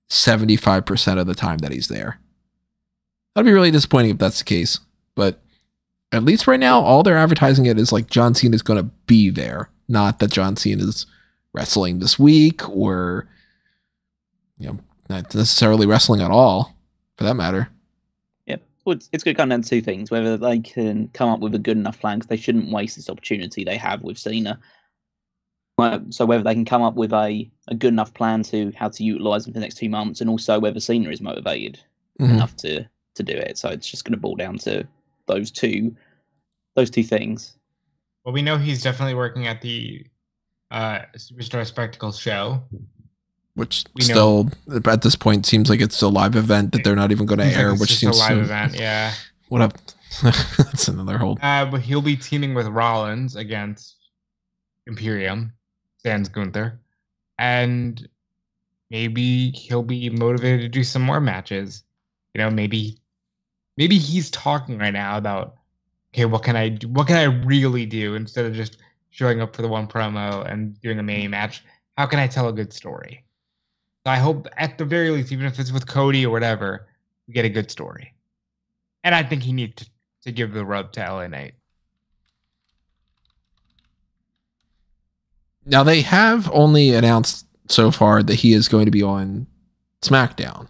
75% of the time that he's there. That'd be really disappointing if that's the case. But at least right now, all they're advertising it is like John Cena is going to be there. Not that John Cena is wrestling this week, or not necessarily wrestling at all, for that matter. Yeah, well, it's going to come down to two things: whether they can come up with a good enough plan, because they shouldn't waste this opportunity they have with Cena. So whether they can come up with a good enough plan to how to utilize him for the next 2 months, and also whether Cena is motivated enough to do it. So it's just going to boil down to those two things. Well, we know he's definitely working at the Superstar Spectacles show, which still at this point seems like it's a live event that they're not even going to air. Like which seems a live event, yeah. What up? That's another hold. But he'll be teaming with Rollins against Imperium, sans Gunther, and maybe he'll be motivated to do some more matches. Maybe he's talking right now about, okay, what can I do? What can I really do instead of just showing up for the one promo and doing a mini match? How can I tell a good story? So I hope at the very least, even if it's with Cody or whatever, we get a good story. And I think he needs to give the rub to LA Knight. Now, they have only announced so far that he is going to be on SmackDown.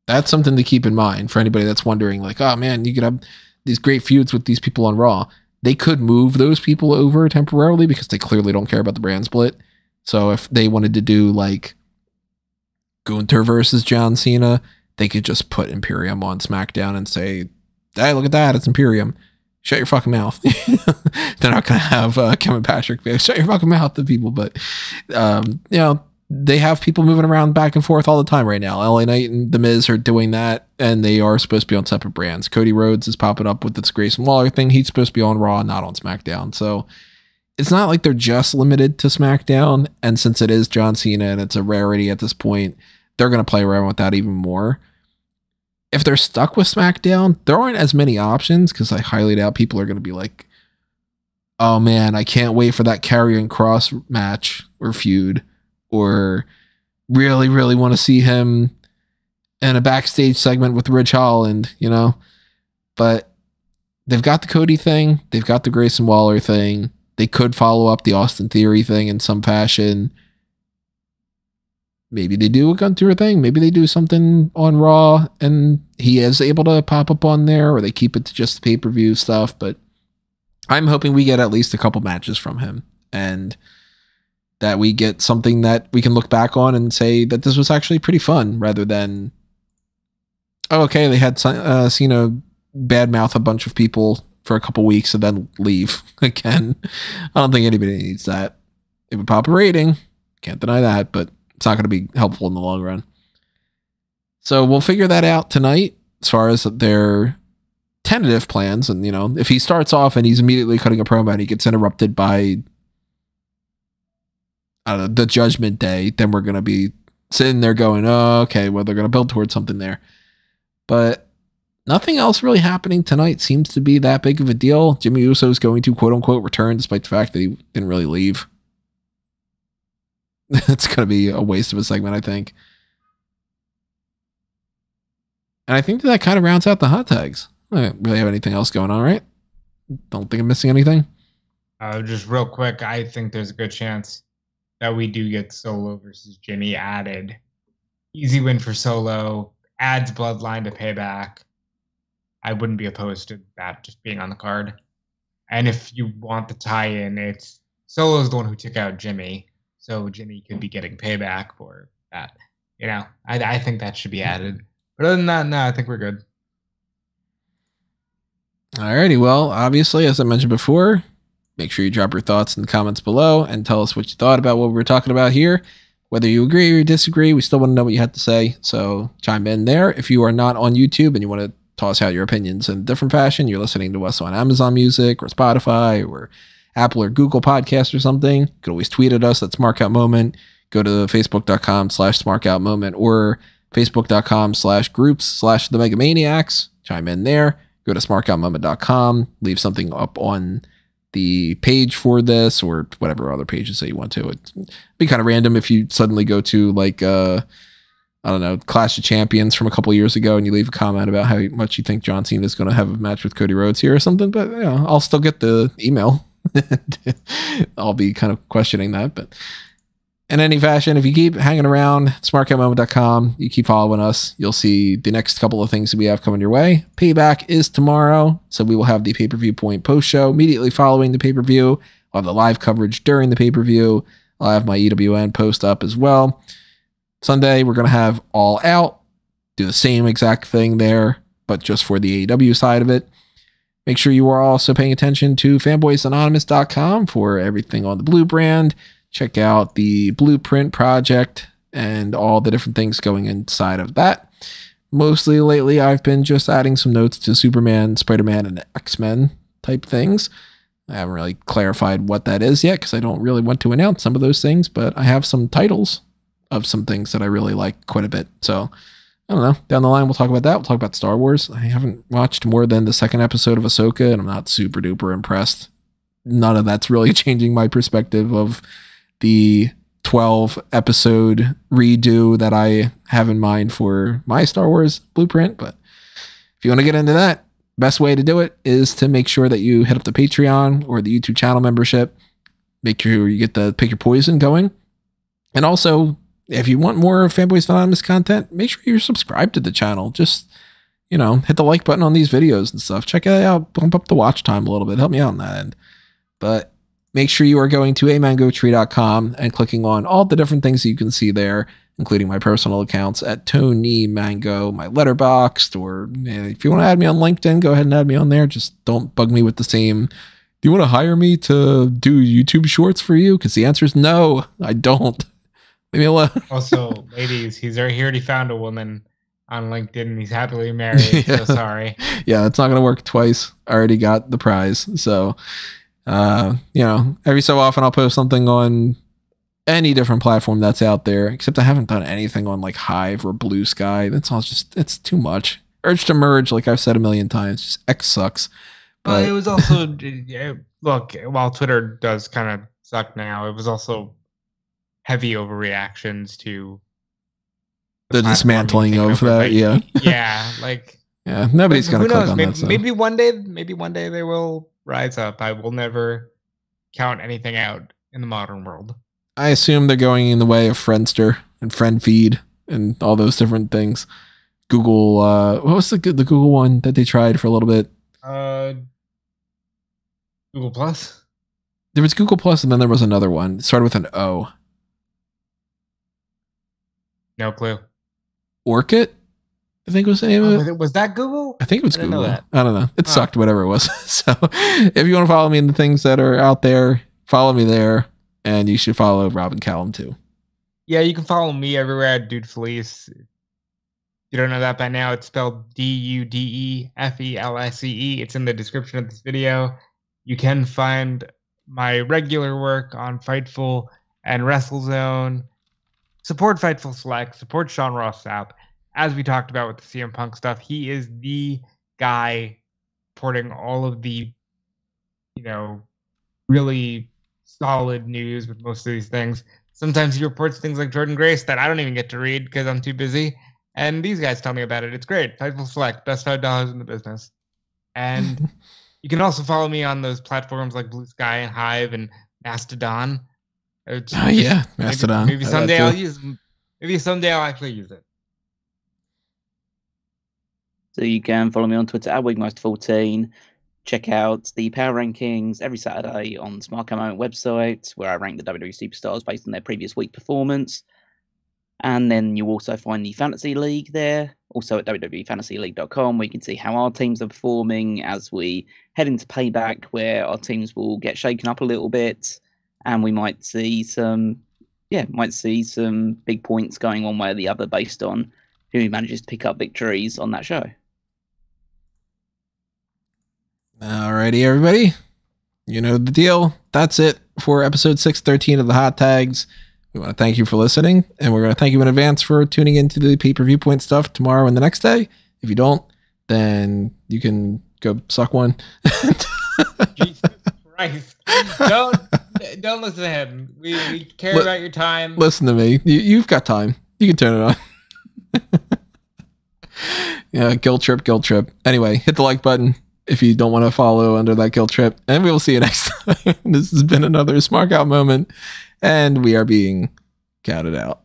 That's something to keep in mind for anybody that's wondering, like, oh man, you could have these great feuds with these people on Raw. They could move those people over temporarily because they clearly don't care about the brand split. So if they wanted to do like Gunther versus John Cena, they could just put Imperium on SmackDown and say, hey, look at that, it's Imperium. Shut your fucking mouth. They're not going to have Kevin Patrick shut your fucking mouth to people, but they have people moving around back and forth all the time right now. LA Knight and The Miz are doing that, and they are supposed to be on separate brands. Cody Rhodes is popping up with this Grayson Waller thing. He's supposed to be on Raw, not on SmackDown. So it's not like they're just limited to SmackDown. And since it is John Cena and it's a rarity at this point, they're going to play around with that even more. If they're stuck with SmackDown, there aren't as many options because I highly doubt people are going to be like, oh man, I can't wait for that Karrion Kross match or feud, or really, really want to see him in a backstage segment with Ridge Holland, But they've got the Cody thing. They've got the Grayson Waller thing. They could follow up the Austin Theory thing in some fashion. Maybe they do a Gunther thing. Maybe they do something on Raw and he is able to pop up on there, or they keep it to just the pay-per-view stuff. But I'm hoping we get at least a couple matches from him and that we get something that we can look back on and say that this was actually pretty fun, rather than, oh, okay, they had Cena badmouth a bunch of people for a couple weeks and then leave again. I don't think anybody needs that. It would pop a rating. Can't deny that, but it's not going to be helpful in the long run. So we'll figure that out tonight as far as their tentative plans. And, if he starts off and he's immediately cutting a promo and he gets interrupted by the Judgment Day, then we're going to be sitting there going, oh, okay, well, they're going to build towards something there. But nothing else really happening tonight seems to be that big of a deal. Jimmy Uso is going to quote unquote return despite the fact that he didn't really leave. It's going to be a waste of a segment, I think. And I think that kind of rounds out the hot tags. I don't really have anything else going on, right? Don't think I'm missing anything. Just real quick, I think there's a good chance that we do get Solo versus Jimmy added. Easy win for Solo. Adds Bloodline to Payback. I wouldn't be opposed to that just being on the card. And if you want the tie-in, it's Solo's the one who took out Jimmy. So Jimmy could be getting payback for that. I think that should be added. But other than that, no, I think we're good. Alrighty, well, obviously, as I mentioned before, make sure you drop your thoughts in the comments below and tell us what you thought about what we're talking about here. Whether you agree or disagree, we still want to know what you have to say. So chime in there. If you are not on YouTube and you want to toss out your opinions in a different fashion, you're listening to us on Amazon Music or Spotify or Apple or Google Podcast or something, you can always tweet at us at SmarkOutMoment. Go to facebook.com/SmarkOutMoment or facebook.com/groups/The Megamaniacs. Chime in there. Go to SmarkOutMoment.com. Leave something up on the page for this or whatever other pages that you want to. It'd be kind of random if you suddenly go to like, I don't know, Clash of Champions from a couple years ago and you leave a comment about how much you think John Cena is going to have a match with Cody Rhodes here or something. But I'll still get the email. I'll be kind of questioning that, but in any fashion, if you keep hanging around smarkoutmoment.com, you keep following us, you'll see the next couple of things that we have coming your way. Payback is tomorrow, so we will have the pay-per-view point post show immediately following the pay-per-view. I'll have the live coverage during the pay-per-view. I'll have my EWN post up as well. Sunday, we're going to have All Out, do the same exact thing there, but just for the AEW side of it. Make sure you are also paying attention to fanboysanonymous.com for everything on the Blue brand. Check out the Blueprint project and all the different things going inside of that. Mostly lately, I've been just adding some notes to Superman, Spider-Man, and X-Men type things. I haven't really clarified what that is yet because I don't really want to announce some of those things, but I have some titles of some things that I really like quite a bit. So I don't know. Down the line, we'll talk about that. We'll talk about Star Wars. I haven't watched more than the second episode of Ahsoka, and I'm not super duper impressed. None of that's really changing my perspective of the 12 episode redo that I have in mind for my Star Wars blueprint. But if you want to get into that, best way to do it is to make sure that you hit up the Patreon or the YouTube channel membership. Make sure you get the Pick Your Poison going. And also, if you want more Fanboys Anonymous content, make sure you're subscribed to the channel. Just hit the like button on these videos and stuff. Check it out. Bump up the watch time a little bit. Help me out on that end. But make sure you are going to amangotree.com and clicking on all the different things that you can see there, including my personal accounts at Tony Mango, my Letterboxd, or if you want to add me on LinkedIn, go ahead and add me on there. Just don't bug me with the same, do you want to hire me to do YouTube shorts for you? Because the answer is no, I don't. Leave me alone. Also, ladies, he already found a woman on LinkedIn and he's happily married. So sorry. Yeah, it's not going to work twice. I already got the prize. So, every so often I'll post something on any different platform that's out there, except I haven't done anything on like Hive or Blue Sky. That's all it's too much. Urge to merge, like I've said a million times, just X sucks. But it was also, look, while Twitter does kind of suck now, it was also heavy overreactions to the dismantling of that. Yeah. Yeah. Like, yeah, nobody's going to click on that. So. Maybe one day they will rise up. I will never count anything out in the modern world. I assume they're going in the way of Friendster and FriendFeed and all those different things. Google, what was the Google one that they tried for a little bit? Google Plus. There was Google Plus, and then there was another one. It started with an O. No clue. Orkut, I think was the name of it. Was that Google? I think it was Google. I don't know. It sucked, whatever it was. So if you want to follow me in the things that are out there, follow me there. And you should follow Robin Callum too. Yeah, you can follow me everywhere at Dude Felice. If you don't know that by now, it's spelled DUDEFELSEE. It's in the description of this video. You can find my regular work on Fightful and WrestleZone. Support Fightful Select. Support Sean Ross Sapp. As we talked about with the CM Punk stuff, he is the guy reporting all of the, really solid news with most of these things. Sometimes he reports things like Jordan Grace that I don't even get to read because I'm too busy. And these guys tell me about it. It's great. Fightful Select, best $5 in the business. And you can also follow me on those platforms like Blue Sky and Hive and Mastodon. Mastodon. Maybe someday I'll use them. Maybe someday I'll actually use it. So you can follow me on Twitter at Wigmeister14. Check out the Power Rankings every Saturday on the Smark website, where I rank the WWE superstars based on their previous week performance. And then you also find the Fantasy League there, also at www.fantasyleague.com, where you can see how our teams are performing as we head into Payback, where our teams will get shaken up a little bit, and we might see some big points going one way or the other based on who manages to pick up victories on that show. Alrighty, everybody. You know the deal. That's it for episode 613 of the Hot Tags. We want to thank you for listening, and we're going to thank you in advance for tuning into the pay-per-view point stuff tomorrow and the next day. If you don't, then you can go suck one. Jesus Christ. Don't listen to him. We care about your time. Listen to me. You've got time. You can turn it on. Yeah, guilt trip. Anyway, hit the like button if you don't want to follow under that guilt trip. And we will see you next time. This has been another Smark Out moment. And we are being counted out.